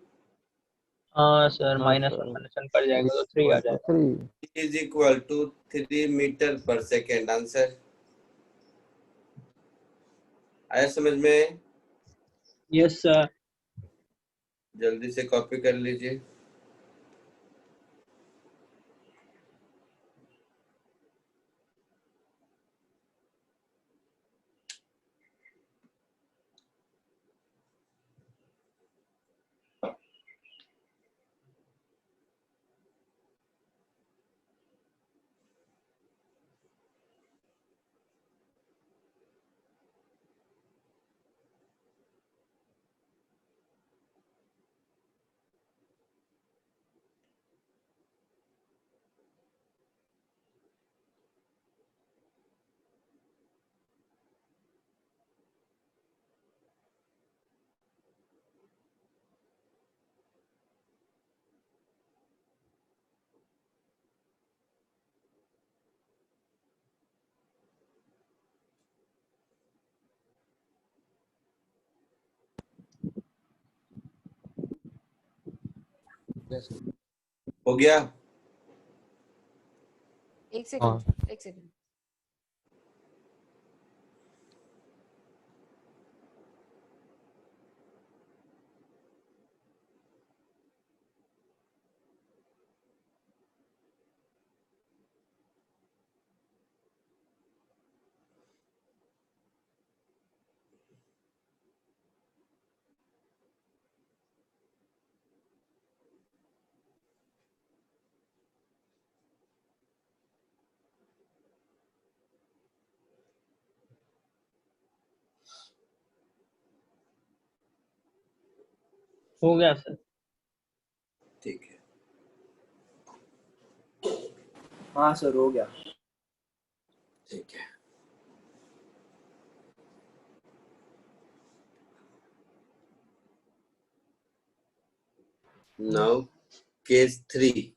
हाँ सर, हाँ -1 सर, माइनस कर जाएगा तो 3 आ जाएगा। 3। इज इक्वल टू 3 मीटर पर सेकेंड। आंसर आया समझ में? Yes sir. जल्दी से कॉपी कर लीजिए। यस हो गया? एक हाँ सेकंड एक सेकंड हो गया सर। ठीक है। हाँ सर हो गया। ठीक है। Now case 3.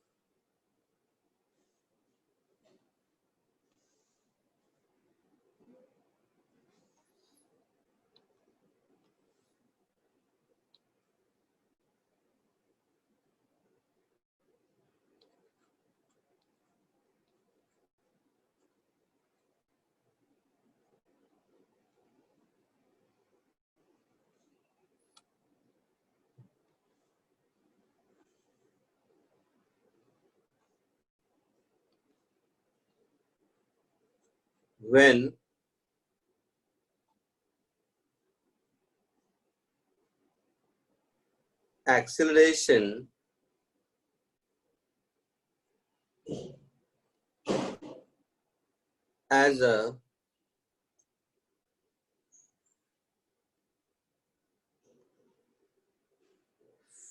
When acceleration as a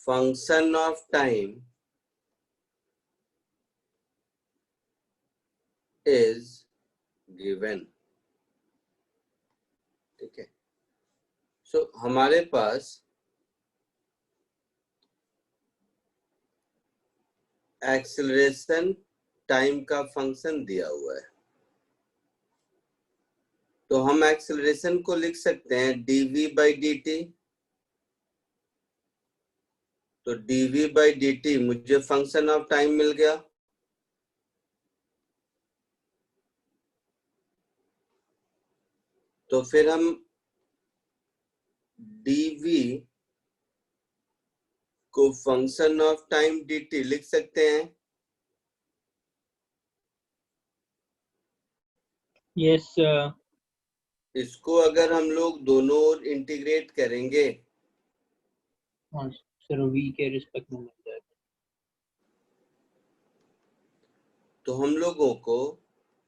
function of time is given. ठीक है। सो हमारे पास एक्सेलरेशन टाइम का फंक्शन दिया हुआ है, तो हम एक्सेलरेशन को लिख सकते हैं dv/dt। तो dv/dt मुझे फंक्शन ऑफ टाइम मिल गया। तो फिर हम dv को फंक्शन ऑफ टाइम dt लिख सकते हैं। Yes sir. इसको अगर हम लोग दोनों ओर इंटीग्रेट करेंगे हाँ सर, v के रिस्पेक्ट में मिल जाएगा। तो हम लोगों को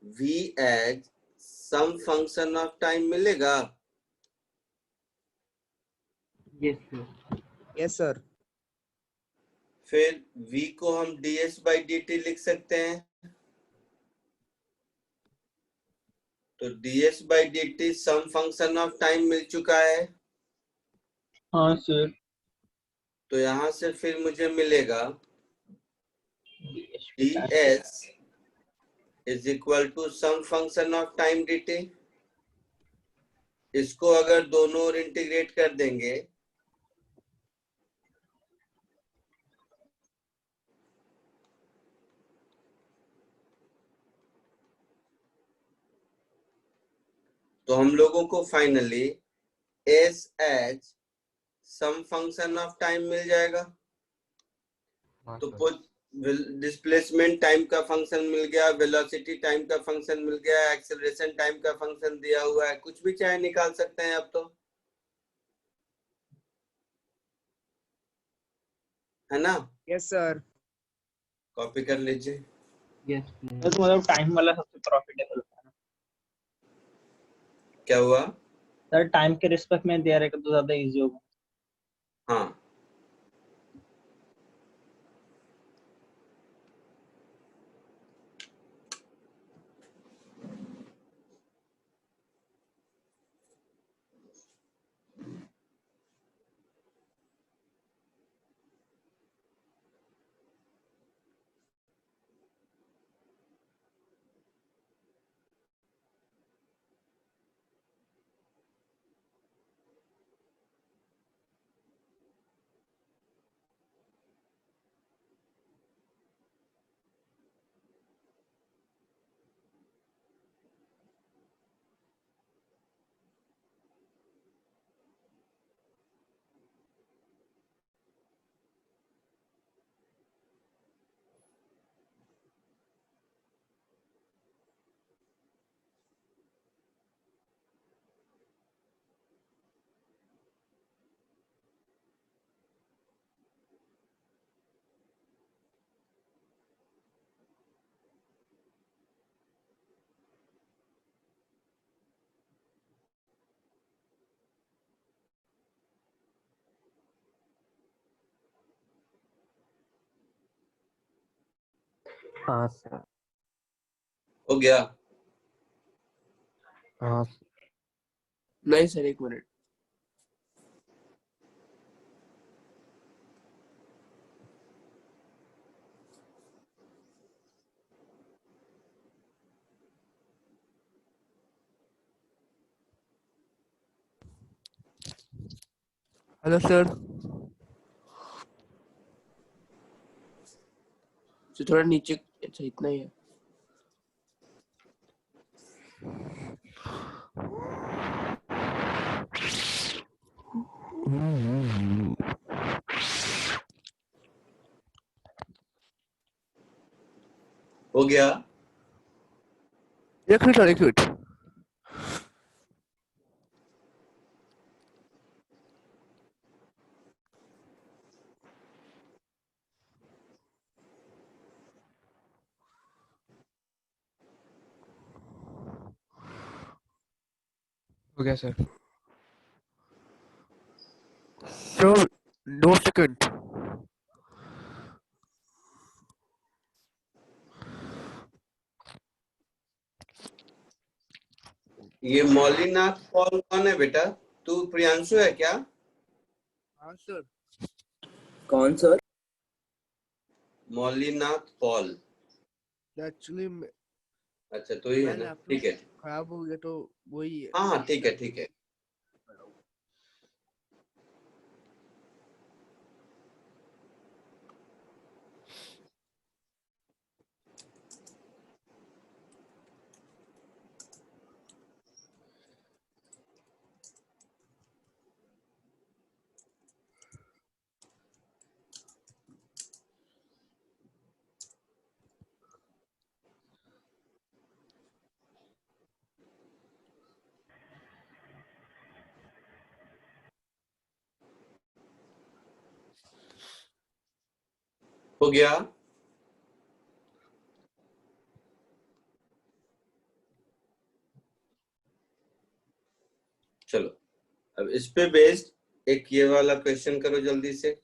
v as some function of time मिलेगा। Yes sir. Yes sir. फिर v को हम ds/dt लिख सकते हैं। तो ds/dt some function of time मिल चुका है। हाँ सर। तो यहां से फिर मुझे मिलेगा ds ds is equal to some function of time dt। इसको अगर दोनों ओर इंटीग्रेट कर देंगे तो हम लोगों को finally s as some function of time मिल जाएगा। हाँ तो सर। डिस्प्लेसमेंट टाइम का फंक्शन मिल गया, वेलोसिटी टाइम का फंक्शन मिल गया, एक्सेलरेशन टाइम का फंक्शन दिया हुआ है, कुछ भी चाहे निकाल सकते हैं अब तो, है ना? Yes sir. कॉपी कर लीजिए। यस तो मतलब टाइम वाला सबसे प्रॉफिटेबल होता है ना क्या हुआ? सर? टाइम के रिस्पेक्ट में दिया रहेगा तो ज्यादा इजी होगा। हाँ हाँ सर। हो गया? हाँ नहीं सर, एक मिनट। Hello sir. तो थोड़ा नीचे, अच्छा इतना ही है। हो गया? एक मिनट, एक मिनट। हो गया सर। Sir 2 second. ये मौलीनाथ पॉल कौन है बेटा? तू प्रियांशु है क्या? हाँ सर। कौन सर? मौलीनाथ पॉल। एक्चुअली अच्छा तो ही है ना, ठीक है। खराब हो गया तो वही है। हाँ हाँ ठीक है ठीक है। हो गया? चलो अब इस पे बेस्ड एक ये वाला क्वेश्चन करो जल्दी से।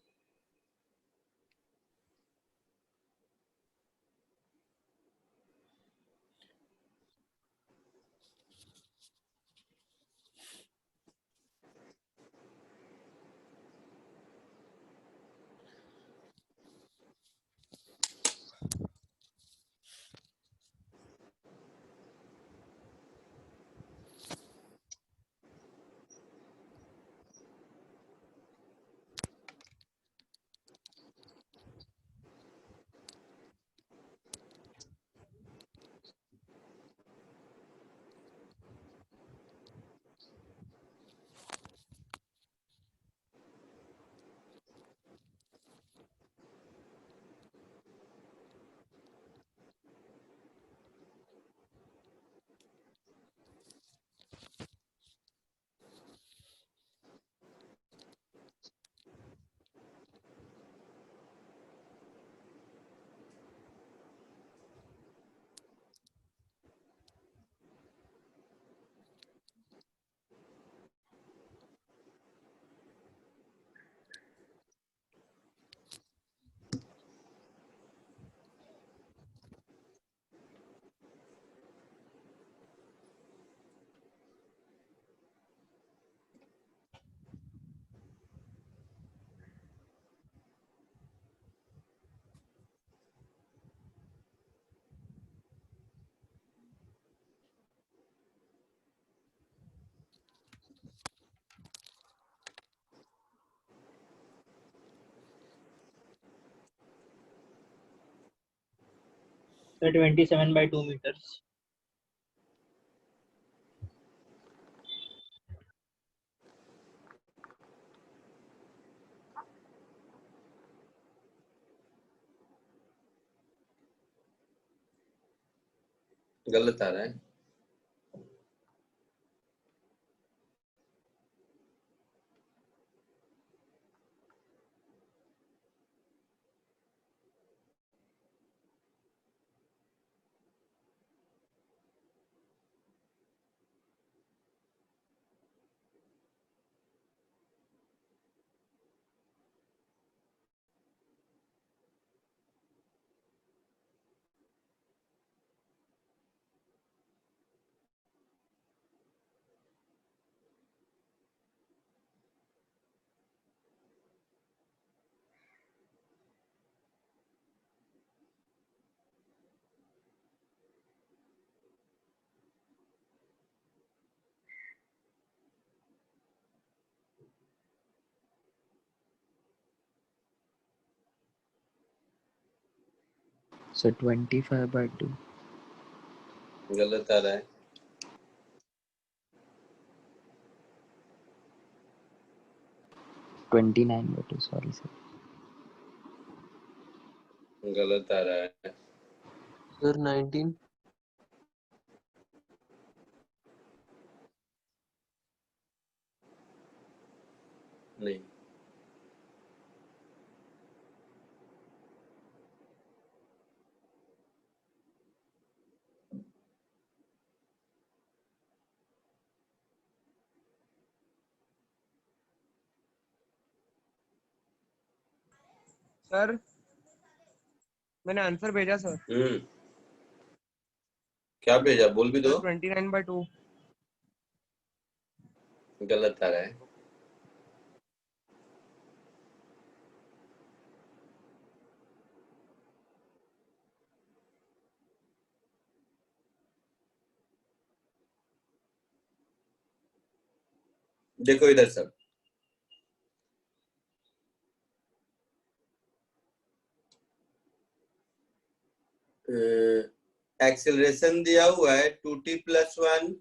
So 27 by 2 meters. गलत आ रहा है। So 25/2. गलत आ रहा है। 29/2, sorry sir. गलत आ रहा है। सर 19। नहीं, सर मैंने आंसर भेजा सर। क्या भेजा? बोल भी दो। 29/2। गलत आ रहा है। देखो इधर सब, एक्सेलरेशन दिया हुआ है 2t+1,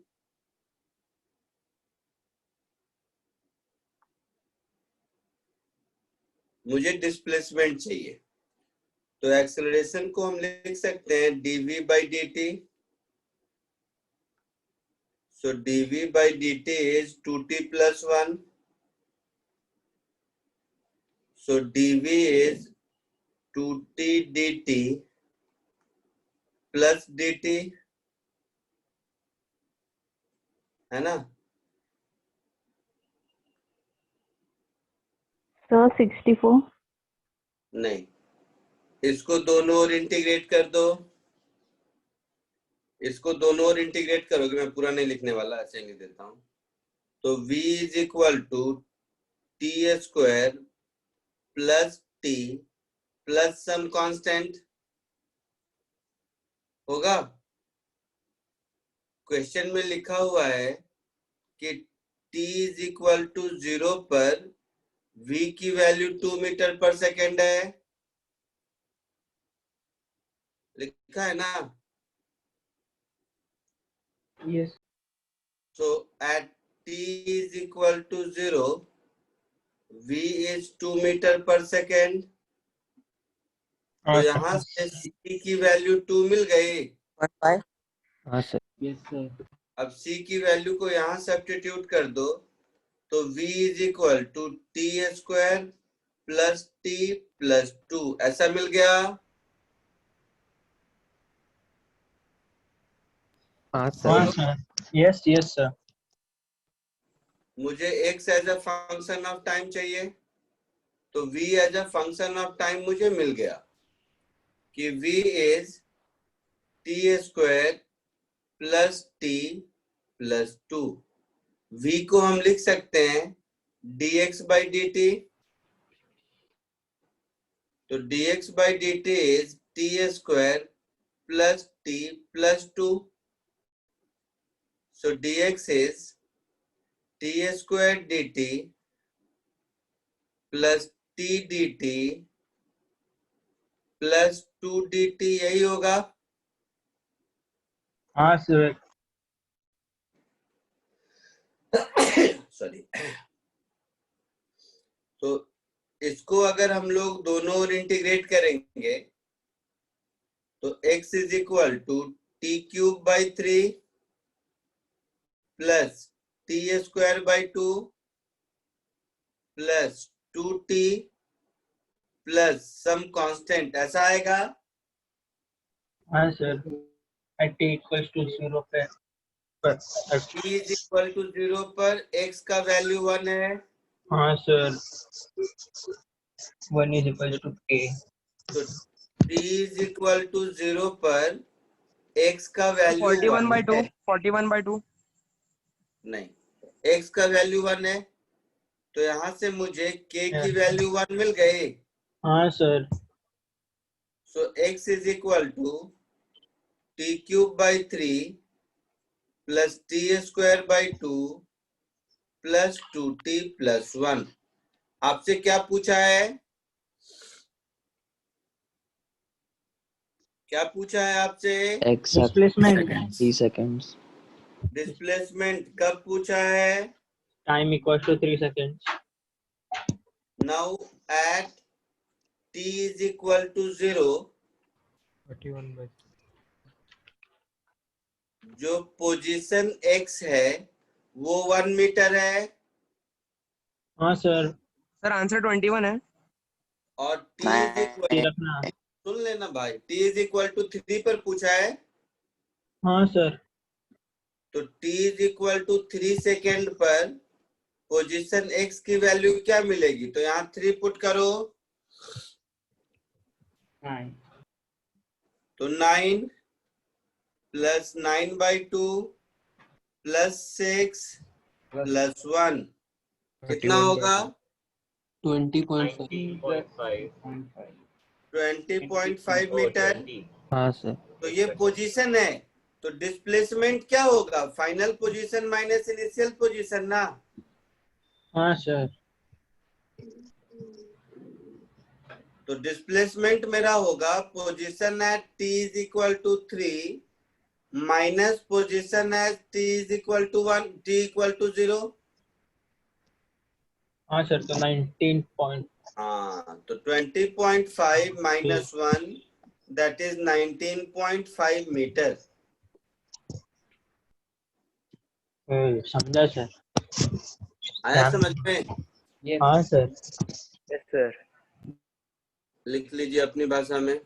मुझे डिस्प्लेसमेंट चाहिए, तो एक्सेलरेशन को हम लिख सकते हैं dv/dt। So dv/dt is 2t+1. So dv is 2t dt plus dt, है ना? सर 64। नहीं, इसको दोनों ओर इंटीग्रेट कर दो। इसको दोनों ओर इंटीग्रेट करोगे, मैं पूरा नहीं लिखने वाला, ऐसे लिख देता हूं। तो v is equal to t² plus t plus some constant होगा। क्वेश्चन में लिखा हुआ है कि t इज इक्वल टू 0 पर v की वैल्यू 2 मीटर पर सेकेंड है, लिखा है ना? Yes. So at t is equal to 0, v is 2 metre पर सेकेंड। तो यहाँ से c की वैल्यू 2 मिल गई। हाँ सर। Yes sir. अब c की वैल्यू को यहाँ सब्स्टिट्यूट कर दो, तो v is equal to t² plus t plus 2, ऐसा मिल गया। हाँ सर। Yes yes sir. मुझे x as a function of time चाहिए, तो v as a function of time मुझे मिल गया कि v is t² plus t plus 2। v को हम लिख सकते हैं dx/dt। तो dx/dt is t² plus t plus 2। So dx is t² dt plus t dt plus 2 dt, यही होगा। हाँ सर। सॉरी। तो इसको अगर हम लोग दोनों ओर इंटीग्रेट करेंगे, तो x is equal to t³/3 plus t²/2 plus 2t plus some constant, ऐसा आएगा। हाँ sir. at t equals to 0 पे t इज इक्वल टू 0 पर x का वैल्यू 1 है। हाँ sir 1 is equals to k। तो t इज इक्वल टू 0 पर x का वैल्यू 41/2 है। 41/2 नहीं, x का वैल्यू 1 है, तो यहाँ से मुझे k की वैल्यू 1 मिल गई। हाँ sir. So x is equal to t³/3 plus t²/2 plus 2t plus 1। आपसे क्या पूछा है? क्या पूछा है आपसे? Displacement 3 seconds. डिस्प्लेसमेंट कब पूछा है? Time equal to 3 seconds. Now at t is equal to 0, 31 जो पोजीशन x है वो 1 मीटर है हाँ सर। सर आंसर 21 है। और t is equal, ये रखना। सुन लेना भाई, t is equal to 3 पर पूछा है, हाँ सर। तो t is equal to 3 second पर पोजीशन x की वैल्यू क्या मिलेगी? तो यहाँ 3 पुट करो तो 9 प्लस 9/2 प्लस 6 प्लस 1 कितना होगा? 20.5 20.5 20.5 मीटर। हाँ सर। तो ये पोजीशन है, तो डिस्प्लेसमेंट क्या होगा? Final position minus initial position ना। हाँ सर। तो डिस्प्लेसमेंट मेरा होगा position at t is equal to 3 minus position at t is equal to 1, t equal to 0। हाँ सर, तो 19 पॉइंट। हाँ, तो 20.5 माइनस 1 दैट इज 19.5 मीटर। समझा सर। आया समझ में? हाँ सर। Yes sir. लिख लीजिए अपनी भाषा में।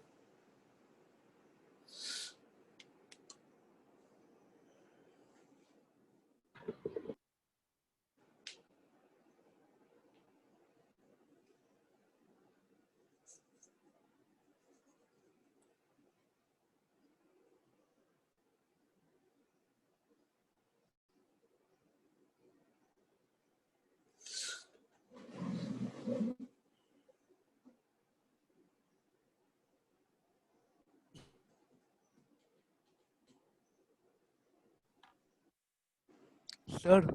सर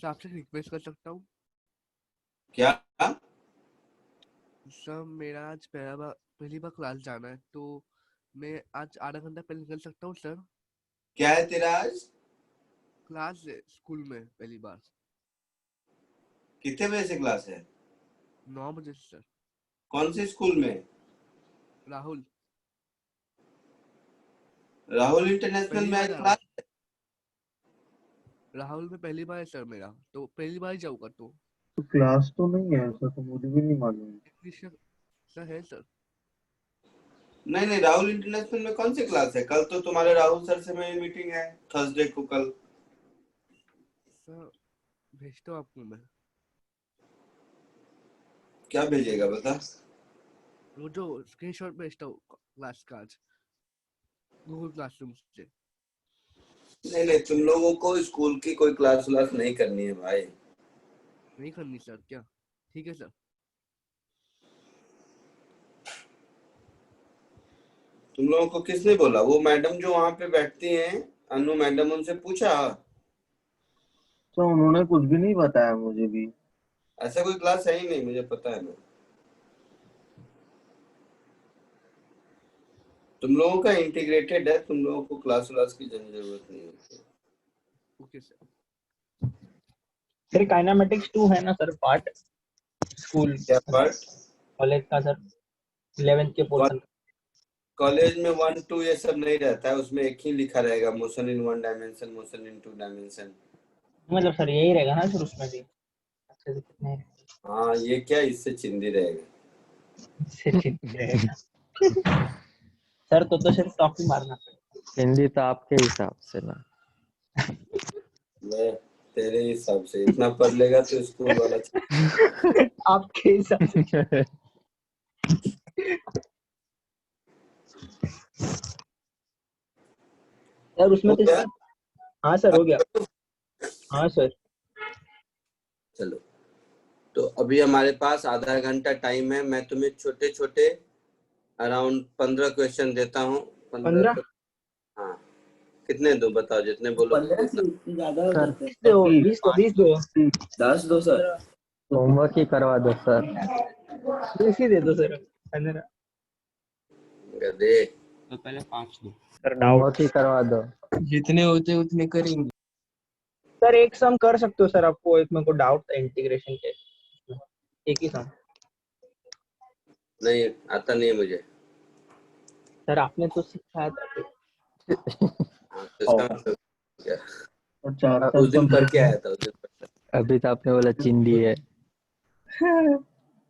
आपसे रिक्वेस्ट कर सकता हूँ? क्या? सर मेरा आज पहली बार क्लास जाना है, तो मैं आज आधा घंटा पहले निकल सकता हूँ सर? क्या है तेरा आज? क्लास है स्कूल में पहली बार। कितने बजे से क्लास है? 9 बजे से सर। कौन से स्कूल में? राहुल इंटरनेशनल पहली में बार आज क्लास? राहुल में पहली बार है सर मेरा, तो पहली बार ही जाऊंगा। तो क्लास तो नहीं है ऐसा, तो मुझे भी नहीं मालूम। सर है सर। नहीं, राहुल इंटरनेशनल में कौन सी क्लास है? कल तो तुम्हारे राहुल सर से मेरी मीटिंग है, थर्सडे को। कल सर भेजता हूँ आपको मैं। क्या भेजेगा बता? वो जो स्क्रीनशॉट भेजता हूँ क्लास का आज गूगल क्लासरूम से। नहीं, तुम लोगों को स्कूल की कोई क्लास नहीं करनी है भाई। नहीं करनी सर? क्या? ठीक है सर। तुम लोगों को किसने बोला? वो मैडम जो वहाँ पे बैठती हैं, अनु मैडम, उनसे पूछा? तो उन्होंने कुछ भी नहीं बताया मुझे भी। ऐसा कोई क्लास है ही नहीं, मुझे पता है ना। तुम लोगों का इंटीग्रेटेड है, तुम लोगों को क्लास की जरूरत नहीं है। Okay sir. सर काइनेमेटिक्स 2 है ना सर पार्ट स्कूल? क्या पार्ट? कॉलेज का सर 11th के पोर्शन। कॉलेज में 1 2 ये सब नहीं रहता है, उसमें एक ही लिखा रहेगा, motion in 1 dimension, motion in 2 dimension. मतलब सर यही रहेगा ना सर उसमें भी? अच्छे से कितने? हाँ, ये क्या, इससे चिंदी रहेगा। इससे चिंदी रहेगा। सर तो सिर्फ टॉपिक मारना पड़ेगा। हिंदी तो आपके हिसाब से ना। मैं तेरे हिसाब से इतना पढ़ लेगा तो स्कूल वाला आपके हिसाब से। सर उसमें तो हाँ सर हो गया। हाँ सर। चलो, तो अभी हमारे पास आधा घंटा टाइम है। मैं तुम्हें छोटे छोटे अराउंड 15 क्वेश्चन देता हूँ। 15? हाँ, कितने दो बताओ, जितने बोलो। 15 ज्यादा हो जाते हैं। 20 दो। 10 दो सर। होमवर्क ही करवा दो सर। 20 ही दे दो सर। 15 गधे। तो पहले 5 दो। सर डाउट बहुत ही करवा दो। जितने होते उतने करेंगे। सर एक सम कर सकते हो सर, आपको एक मेरे को डाउट था इंटीग्रेशन के, एक ही सम। नहीं आता नहीं है मुझे। सर आपने तो सिखाया था। हाँ, तो इसका मतलब क्या? और चार अ- उस तक दिन तो पढ़ के आया था, उस दिन पढ़ के। अभी तो आपने बोला चिंदी है।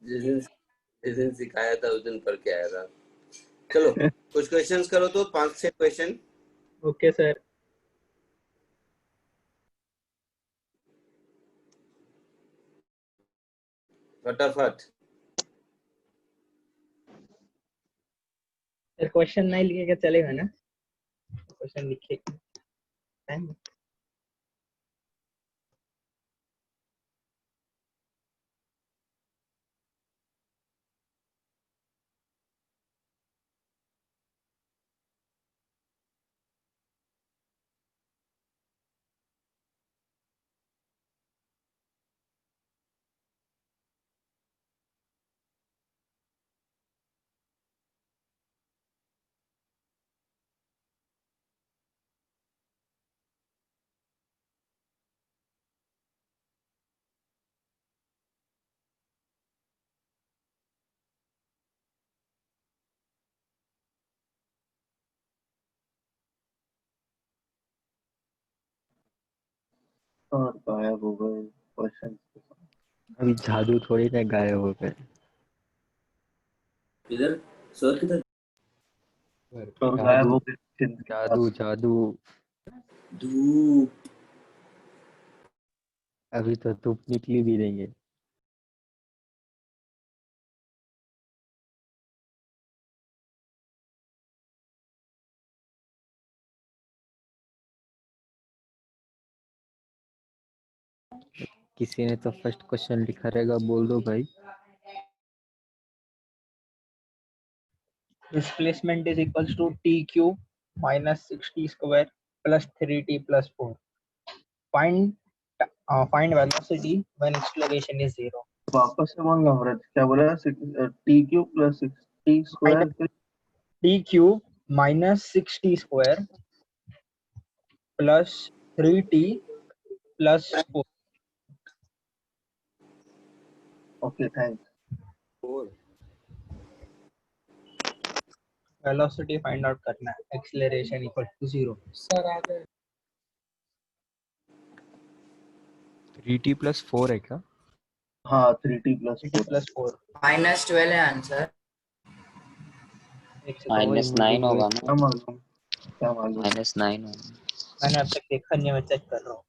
जिस दिन सिखाया था उस दिन पढ़ के आया था। चलो कुछ क्वेश्चंस करो तो 5-6 क्वेश्चन। Okay sir. फटाफट। सर क्वेश्चन नहीं लिखेगा चलेगा ना? क्वेश्चन लिखे और गायब हो गए क्वेश्चन। अभी जादू थोड़ी ना गायब हो गए। किधर सर किधर? तो गायब जादू हो गए चिंदी। जादू जादू। धूप। अभी तो धूप निकली भी नहीं है। किसी ने तो फर्स्ट क्वेश्चन लिखा रहेगा, बोल दो भाई। Displacement is equals to t cube minus 6t square plus 3t plus 4। Find velocity when acceleration is 0। वापस से बोलना व्रत, क्या बोला? T cube plus 6t square t cube minus 6t square plus 3t plus 4। Okay thanks. Velocity find out करना है, acceleration equal to 0। Sir आ गए। 3t + 4 है क्या? हाँ 3t + 3t 4। प्लस 4। -12 है आंसर। एक सेकंड वही मुझे -9 होगा ना? क्या मालूम, क्या मालूम। -9 होगा। मैंने अब तक देखा नहीं है, मैं चेक कर रहा हूँ।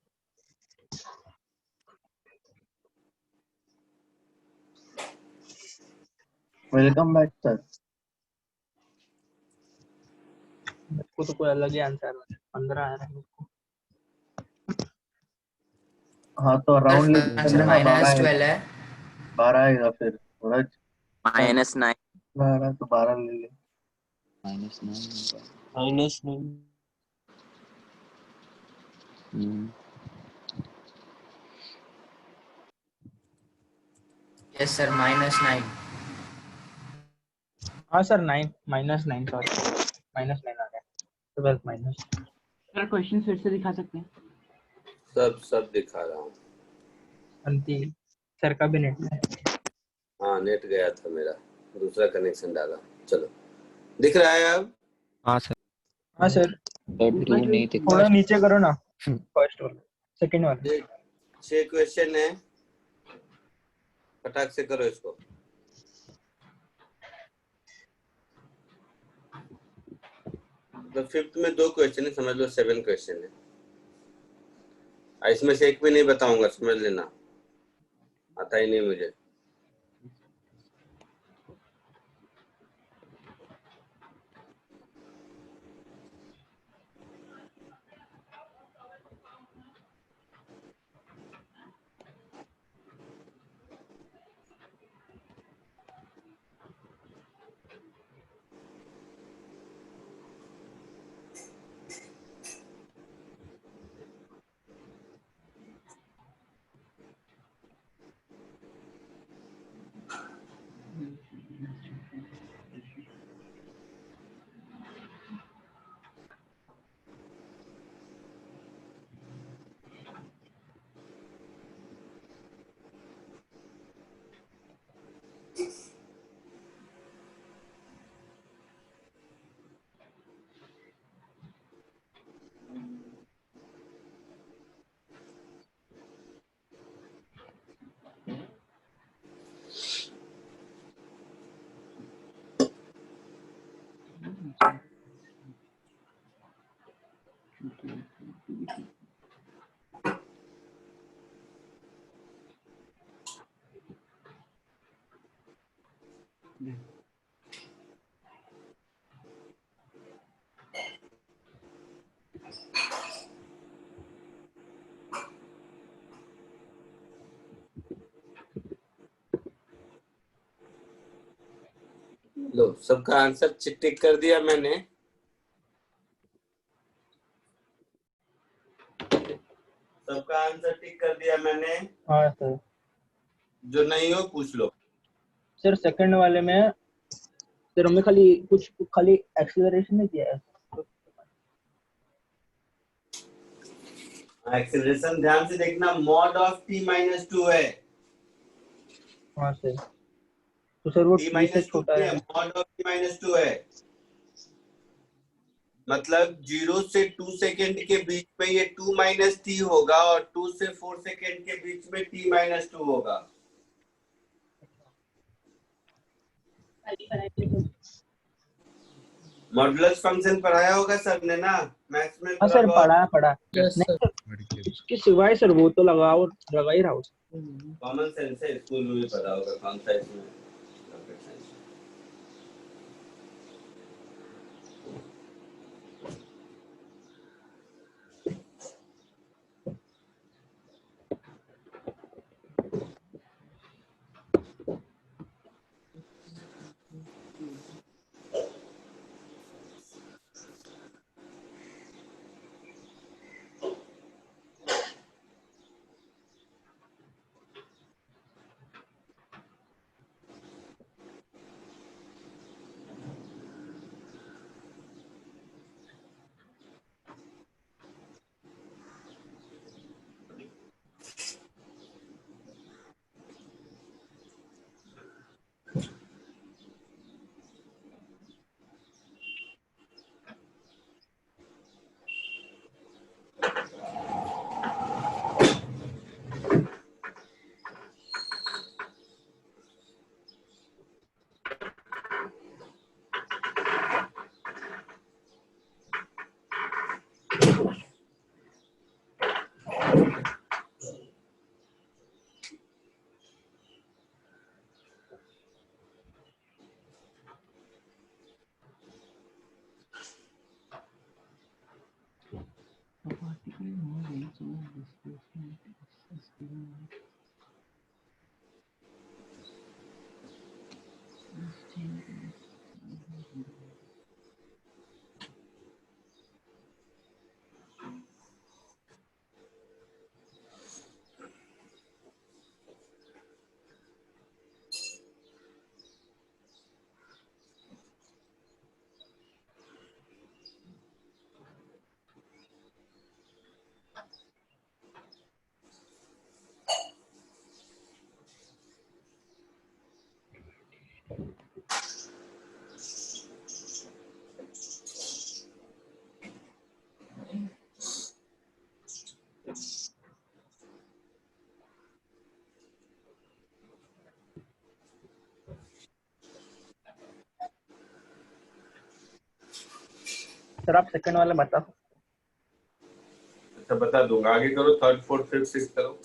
Welcome back sir. मुझको तो कोई अलग ही आंसर 15 आ रहा है मुझको। हाँ तो राउंड लेके चल आंसर लेना, 12 है, -12 है। 12 आएगा फिर सूरज। -9 12 तो 12 ले ले। -9 होगा। -9। Yes sir -9। हाँ सर 9 -9 सॉरी -9 आ गया। 12 माइनस। सर क्वेश्चन फिर से दिखा सकते हैं? सब दिखा रहा हूँ। अंति सर का भी नेट है। हाँ नेट गया था मेरा, दूसरा कनेक्शन डाला। चलो दिख रहा है अब? हाँ सर। हाँ सर ब्लू नहीं दिख थोड़ा रहा। नीचे करो ना, फर्स्ट वाला सेकंड वाला। 6 क्वेश्चन है, फटाक से करो इसको। तो फिफ्थ में 2 क्वेश्चन है, समझ लो 7 क्वेश्चन है। इसमें से एक भी नहीं बताऊंगा, समझ लेना, आता ही नहीं मुझे। लो, सबका आंसर टिक कर दिया मैंने। सबका आंसर टिक कर दिया मैंने। हाँ सर। जो नहीं हो पूछ लो। सर सेकंड वाले में सर हमने खाली एक्सेलरेशन नहीं किया है। एक्सेलरेशन ध्यान से देखना, मॉड ऑफ t-2 है। हाँ सर, तो सर वो t से t-2 छोटा है। मॉड ऑफ t-2 है, मतलब 0 से 2 सेकेंड के बीच में ये 2 माइनस t होगा और 2 से 4 सेकेंड के बीच में t-2 होगा। मॉडुलस फंक्शन पढ़ाया होगा सर ने ना मैथ्स में? हाँ थोड़ा सर, बहुत पढ़ा नहीं सर, उसके सिवाय सर वो तो लगा ही रहा हूँ। कॉमन सेंस है, स्कूल में भी पढ़ा होगा कौन सा इसमें रॉकेट साइंस। सर आप सेकंड वाला बता। अच्छा बता दूंगा, आगे करो, थर्ड फोर्थ फिफ्थ सिक्स करो।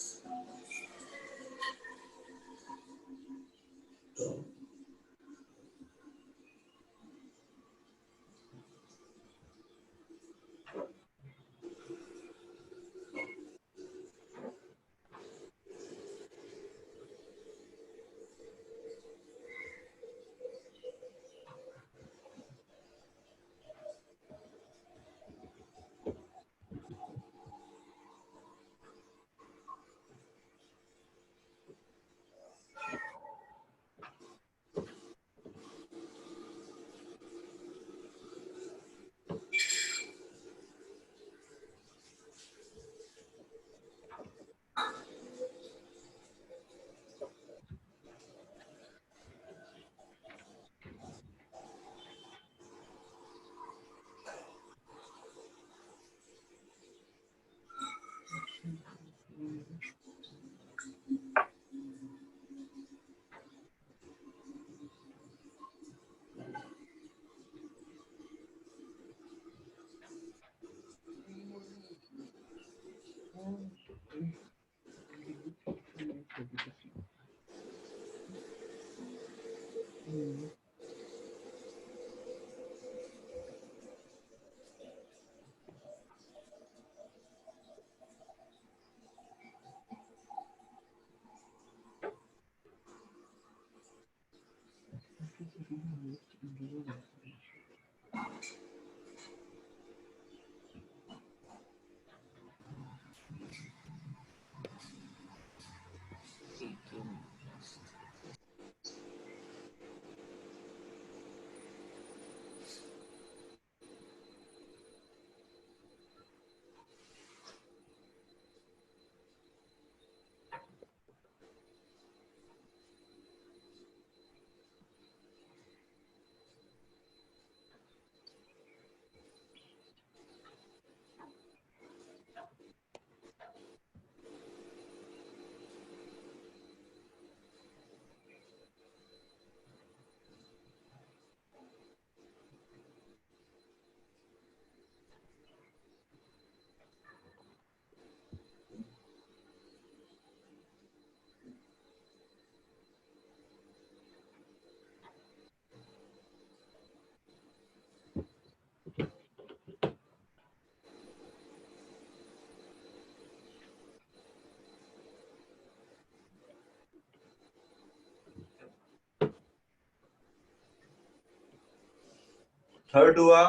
थर्ड हुआ,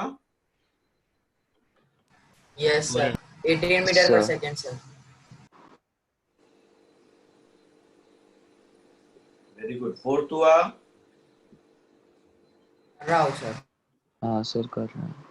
Yes, sir. 18 meter per Sir. second, sir. Very good. Fourth हुआ, कर रहा हूँ, sir. हाँ सर कर रहे हैं।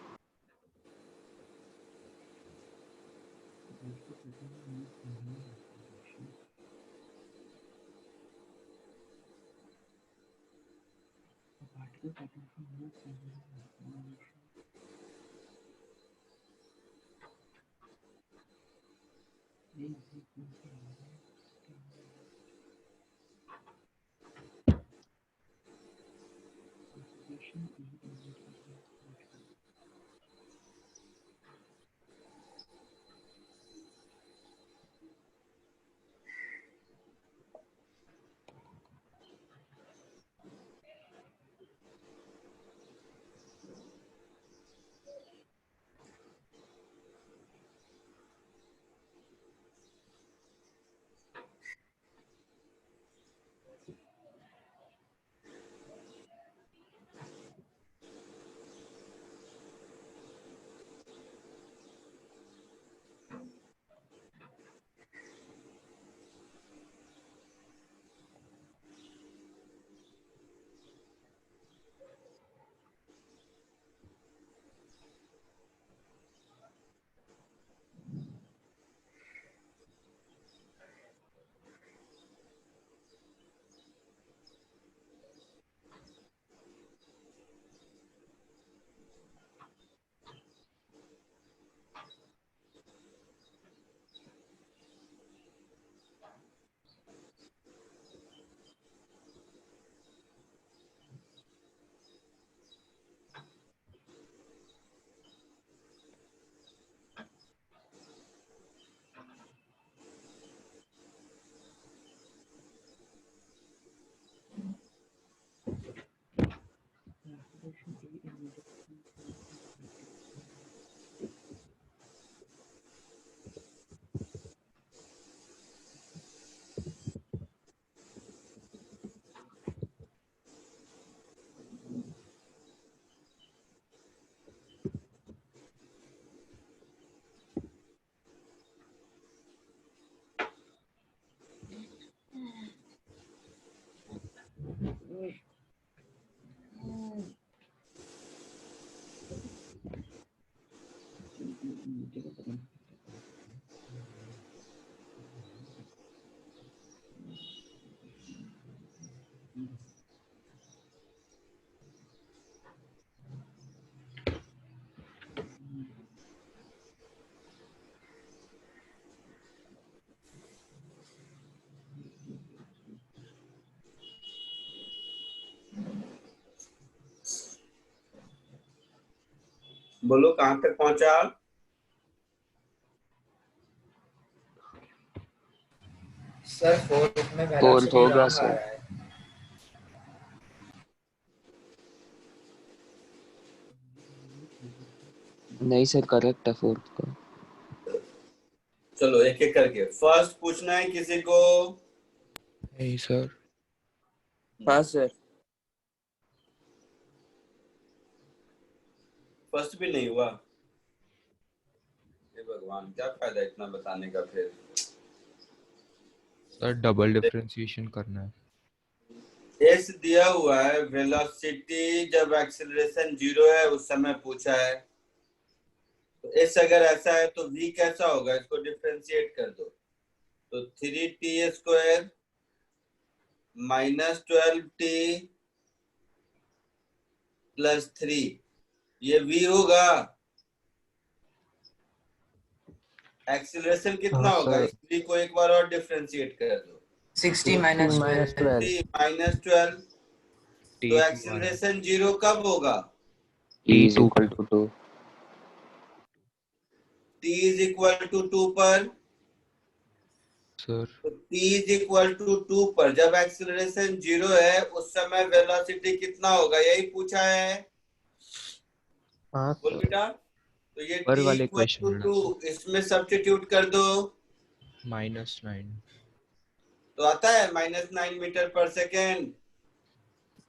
बोलो कहाँ तक पहुंचा? Sir, fourth में फोर्थ velocity होगा wrong आ सर। रहा है. नहीं सर करेक्ट है फोर्थ का। चलो एक एक करके। फर्स्ट पूछना है किसी को? नहीं सर। हाँ सर। फर्स्ट भी नहीं हुआ? हे भगवान, क्या फायदा इतना बताने का फिर। सर डबल डिफरेंशिएशन करना है। एस दिया हुआ है, वेलोसिटी जब एक्सेलरेशन 0 है उस समय पूछा है, तो एस अगर ऐसा है तो वी कैसा होगा, इसको डिफरेंशिएट कर दो। तो 3t² माइनस 12t प्लस 3, ये वी होगा। एक्सेलरेशन कितना हाँ, होगा, सर। इस v को एक बार और डिफरेंशिएट कर दो। 60 minus 12. 3 माइनस 12, तो T2 एक्सेलरेशन 0 कब होगा? t is equal to 2। t is equal to 2 पर, सर तो t is equal to 2 पर जब एक्सेलरेशन 0 है उस समय वेलोसिटी कितना होगा, यही पूछा है। हाँ बोल सर। बेटा। तो ये पर t वाले इक्वल क्वेश्चन टू में 2 इसमें सब्स्टिट्यूट कर दो, -9। तो आता है -9 मीटर पर सेकेंड।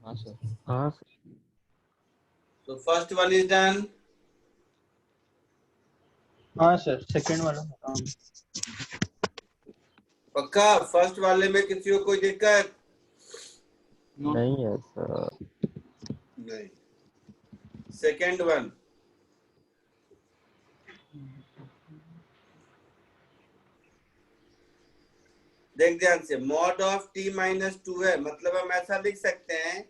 हाँ सर। हाँ सर। तो फर्स्ट वन इज डन। हाँ सर, सेकंड वाला हाँ। पक्का फर्स्ट वाले में किसी को कोई दिक्कत नहीं है सर। नहीं। सेकंड वन देख ध्यान से, मॉड ऑफ t माइनस 2 है, मतलब हम ऐसा लिख सकते हैं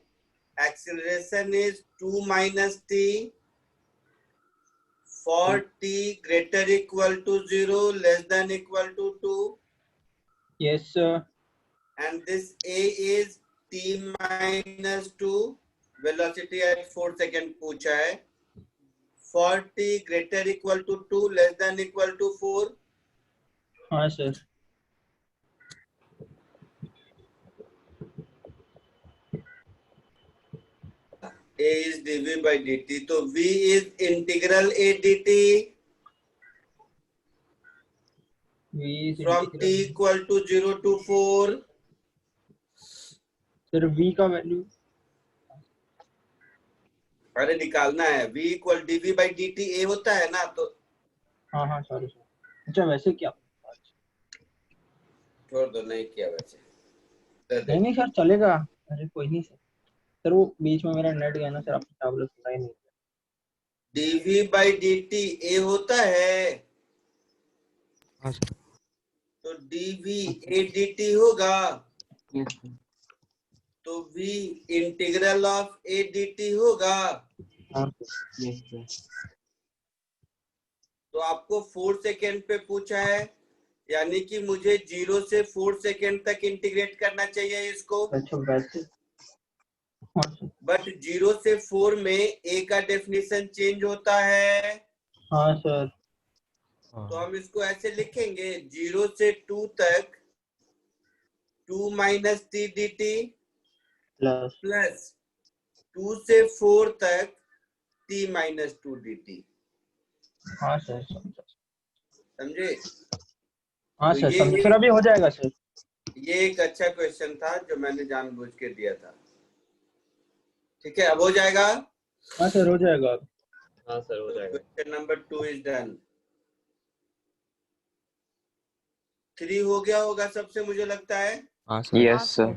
acceleration is 2 minus t for t greater equal to 0 less than equal to 2 yes sir. and this a is t minus 2 velocity at 4 second पूछा है for t greater equal to 2 less than equal to 4। हाँ sir. a is dv by dt, तो v is integral a dt from t equal to 0 to 4। Sir v का value अरे निकालना है, v equal dv by dt a होता है ना, तो हाँ हाँ सॉरी सर। अच्छा वैसे क्या? छोड़ दो, नहीं किया वैसे। नहीं नहीं सर चलेगा। अरे कोई नहीं सर। सर वो बीच में मेरा नेट गया ना सर, आपकी टैबलेट सुना ही नहीं। dv by dt a होता है हाँ सर। तो dv a dt होगा, यस सर। तो v integral of a dt होगा। हाँ यस सर। तो आपको 4 सेकेंड पे पूछा है, यानी कि मुझे 0 से 4 सेकेंड तक इंटीग्रेट करना चाहिए इसको। अच्छा वैसे हाँ सर। बट 0 से 4 में a का डेफिनेशन चेंज होता है। हाँ सर। तो हम इसको ऐसे लिखेंगे 0 से 2 तक 2 minus T D T plus 2 से 4 तक t माइनस 2 डी टी। हाँ सर समझे? हाँ तो सर ये समझ सर, अभी हो जाएगा सर। ये एक अच्छा क्वेश्चन था जो मैंने जानबूझ के दिया था। ठीक है, अब हो जाएगा। हाँ सर हो जाएगा। हाँ सर हो जाएगा। Question number 2 is done. 3 हो गया होगा सबसे, मुझे लगता है। हाँ सर। Yes sir.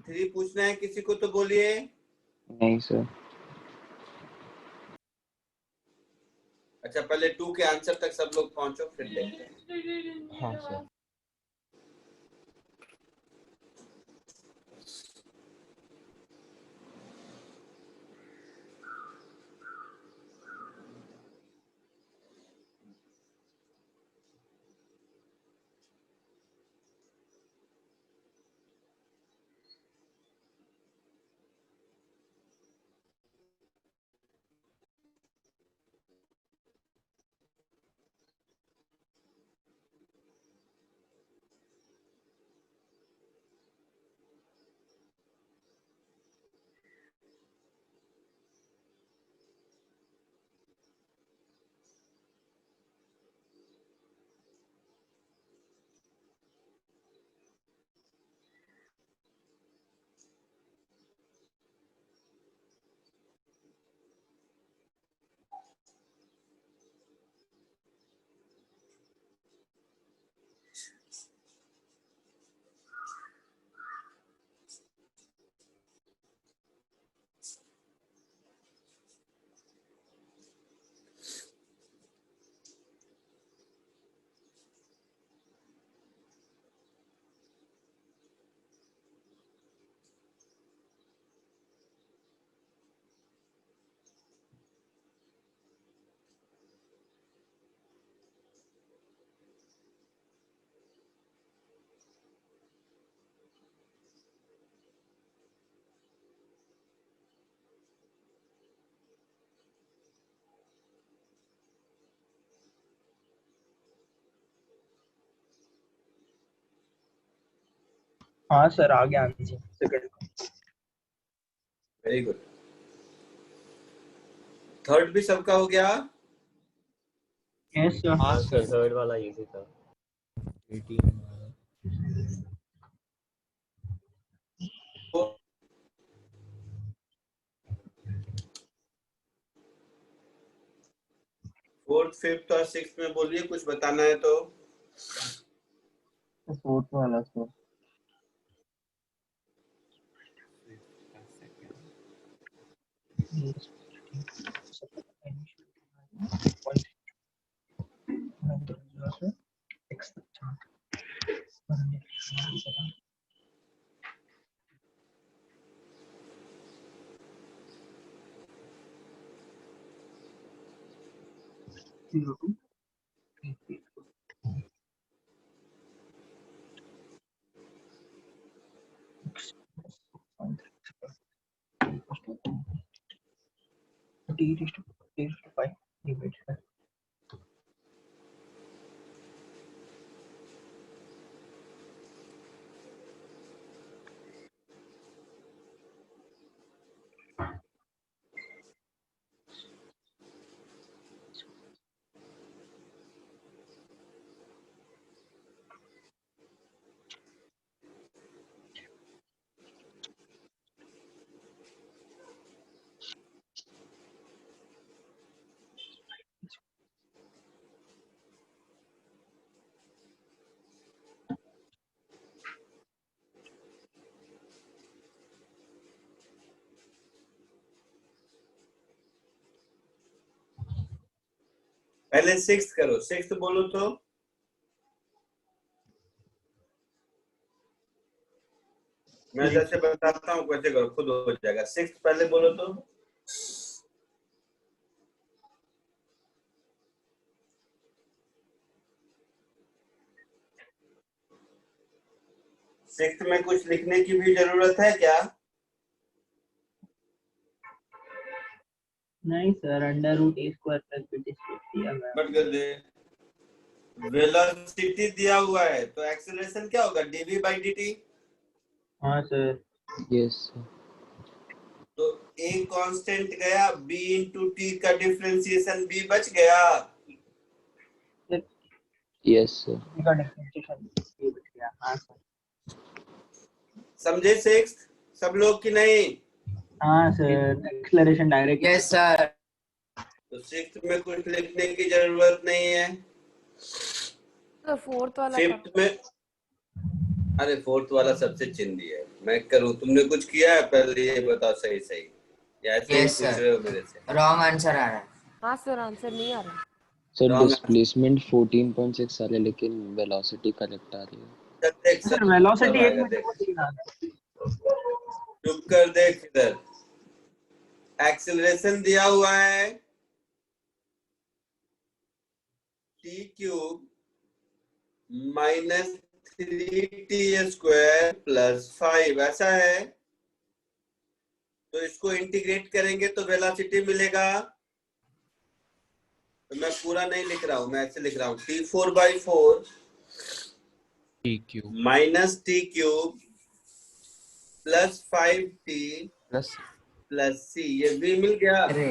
3 पूछना है किसी को तो बोलिए। नहीं सर। अच्छा पहले 2 के आंसर तक सब लोग पहुंचो, फिर देखते हैं। हाँ सर। हाँ सर आ गया answer second. Very good. Third भी सबका हो गया? Yes sir. हाँ सर थर्ड वाला इजी था। 18 तो फोर्थ, फिफ्थ और सिक्स्थ में बोलिए, कुछ बताना है तो। फोर्थ वाला सर। पहले सिक्स्थ करो, सिक्स्थ बोलो तो। मैं जैसे बताता हूँ कैसे करो, खुद हो जाएगा। सिक्स्थ पहले बोलो तो। सिक्स्थ में कुछ लिखने की भी जरूरत है क्या? नहीं सर, अंडर रूट ए स्क्वायर प्लस बी टी दिया गया। बट कर दे। वेलोसिटी दिया हुआ है तो एक्सेलरेशन क्या होगा? dv by dt। हाँ सर। Yes sir. तो a कांस्टेंट गया, b into t का डिफरेंशिएशन b बच गया। Yes sir. का डिफरेंशिएशन b बच गया। हाँ सर। समझे सिक्स्थ सब लोग की नहीं? हाँ sir, acceleration direct. Yes sir. तो सिक्स्थ में कुछ लिखने की जरूरत नहीं है। फोर्थ वाला फिफ्थ में, अरे फोर्थ वाला सबसे चिंदी है, मैं करूं? तुमने कुछ किया है पहले ये बताओ सही सही, या ऐसे ही यस पूछ रहे हो मेरे से? सर, रॉन्ग आंसर आ रहा है। हाँ सर, आंसर नहीं आ रहा। सर Wrong डिस्प्लेसमेंट 14.6 आ रहा है लेकिन वेलोसिटी करेक्ट आ रही है। देख सर वेलोसिटी आएगा, देख चुप कर, देख इधर। एक्सेलरेशन दिया हुआ है t cube minus 3t square plus 5, ऐसा है। तो इसको इंटीग्रेट करेंगे तो वेलोसिटी मिलेगा। तो मैं पूरा नहीं लिख रहा हूं, मैं ऐसे लिख रहा हूं, t4/4 T cube minus T cube plus 5t plus c, ये भी मिल गया। अरे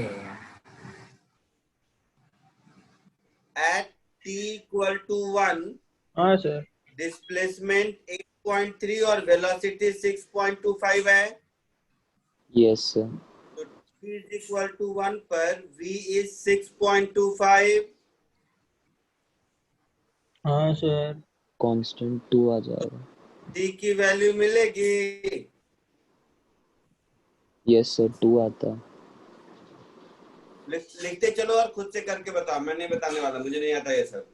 एट t इक्वल टू 1 हाँ सर। डिस्प्लेसमेंट 8.3 और वेलोसिटी 6.25 है। Yes sir. तो t इज इक्वल टू 1 पर v इज 6.25। हाँ सर। कांस्टेंट 2 आ जाएगा। t की वैल्यू मिलेगी। यस सर 2 आता है। लिखते चलो और खुद से करके बताओ, मैं नहीं बताने वाला, मुझे नहीं आता ये सब।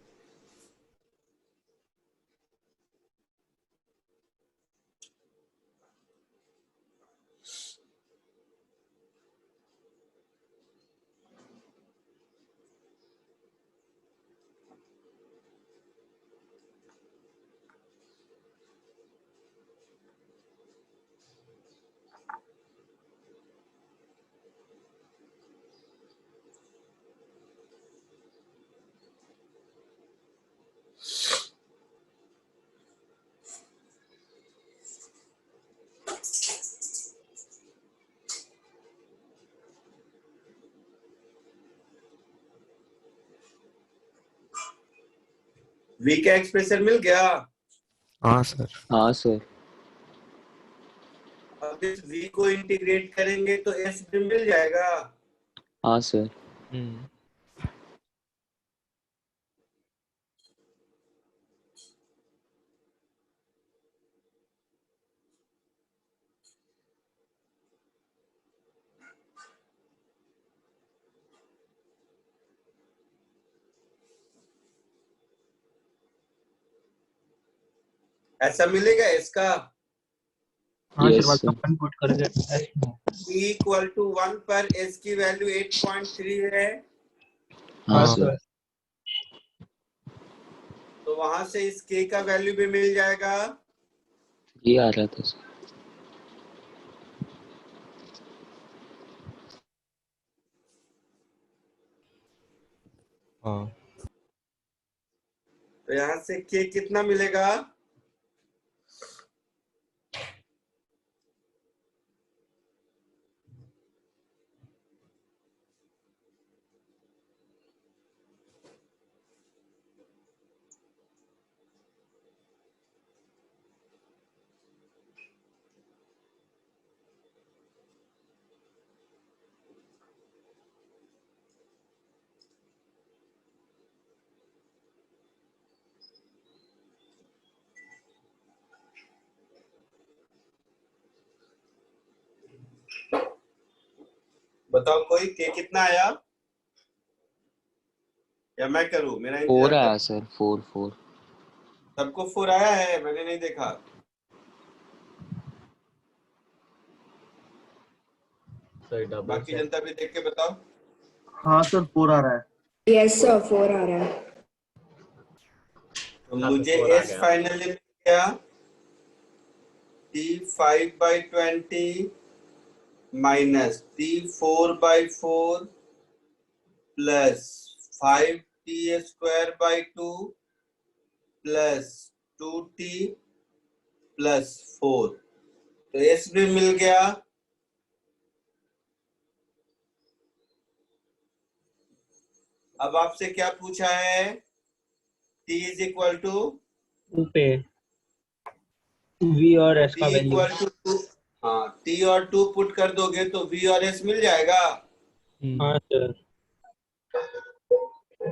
v का एक्सप्रेशन मिल गया। हाँ सर। हाँ सर। अब इस v को इंटीग्रेट करेंगे तो s भी मिल जाएगा। हाँ सर। ऐसा मिलेगा इसका हाँ Yes, sir, sir. One put करके t इक्वल टू 1 पर s की वैल्यू 8.3 है। हाँ हाँ सर. सर। तो वहां से इस k का वैल्यू भी मिल जाएगा। ये आ रहा था सर. हाँ तो यहाँ से k कितना मिलेगा? बताओ कोई k कितना आया या मैं करूं? मेरा 4 इंतजार आया कर। सर. 4. सबको 4 आया है? मैंने नहीं देखा। सर डबल बाकी जनता भी देख के बताओ। हाँ सर 4 आ रहा है. यस सर 4 आ रहा है। तो हाँ, तो मुझे 4 आ s गया। फाइनली मिल गया t 5/20 minus t 4/4 plus 5t² 2 plus 2t plus 4। तो s भी मिल गया। अब आपसे क्या पूछा है? t इज इक्वल टू 2 पे v और s t का वैल्यू। Equal to 2। हाँ, t और 2 पुट कर दोगे तो v और s मिल जाएगा। हाँ सर।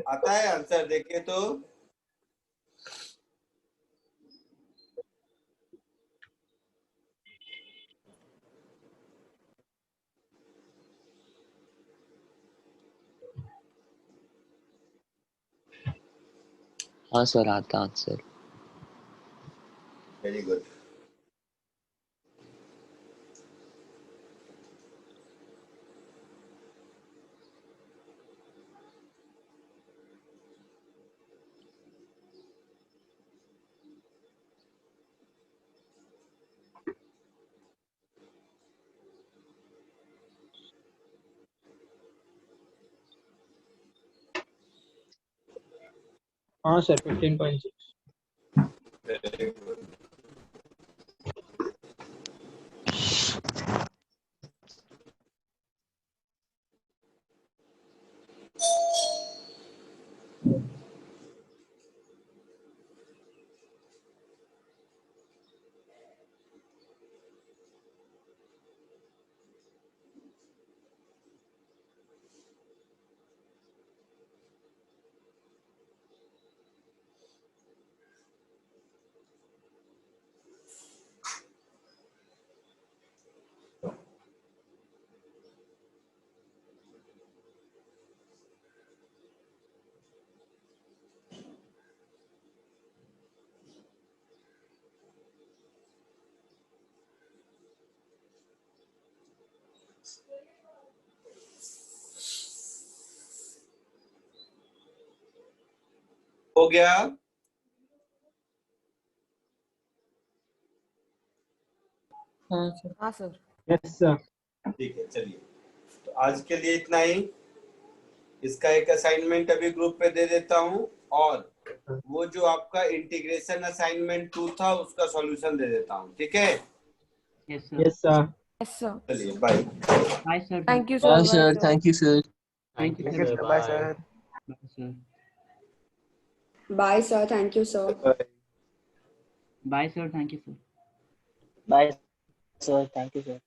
आता है आंसर? देखिए तो। हाँ सर, आता आंसर. Very good. हाँ सर 15.6। Very good. हो गया। हाँ सर। Yes sir. ठीक है, चलिए तो आज के लिए इतना ही। इसका एक असाइनमेंट अभी ग्रुप पे दे देता हूँ और वो जो आपका इंटीग्रेशन असाइनमेंट 2 था उसका सॉल्यूशन दे देता हूँ। ठीक है? Yes sir. Yes sir. Yes sir. चलिए bye. Bye sir. Thank you sir. Bye sir. Thank you sir. Thank you Thank you, sir. sir. Bye Bye. Sir. Bye sir. Bye sir. Thank you sir. Bye sir. Thank you sir. Bye sir. Thank you sir.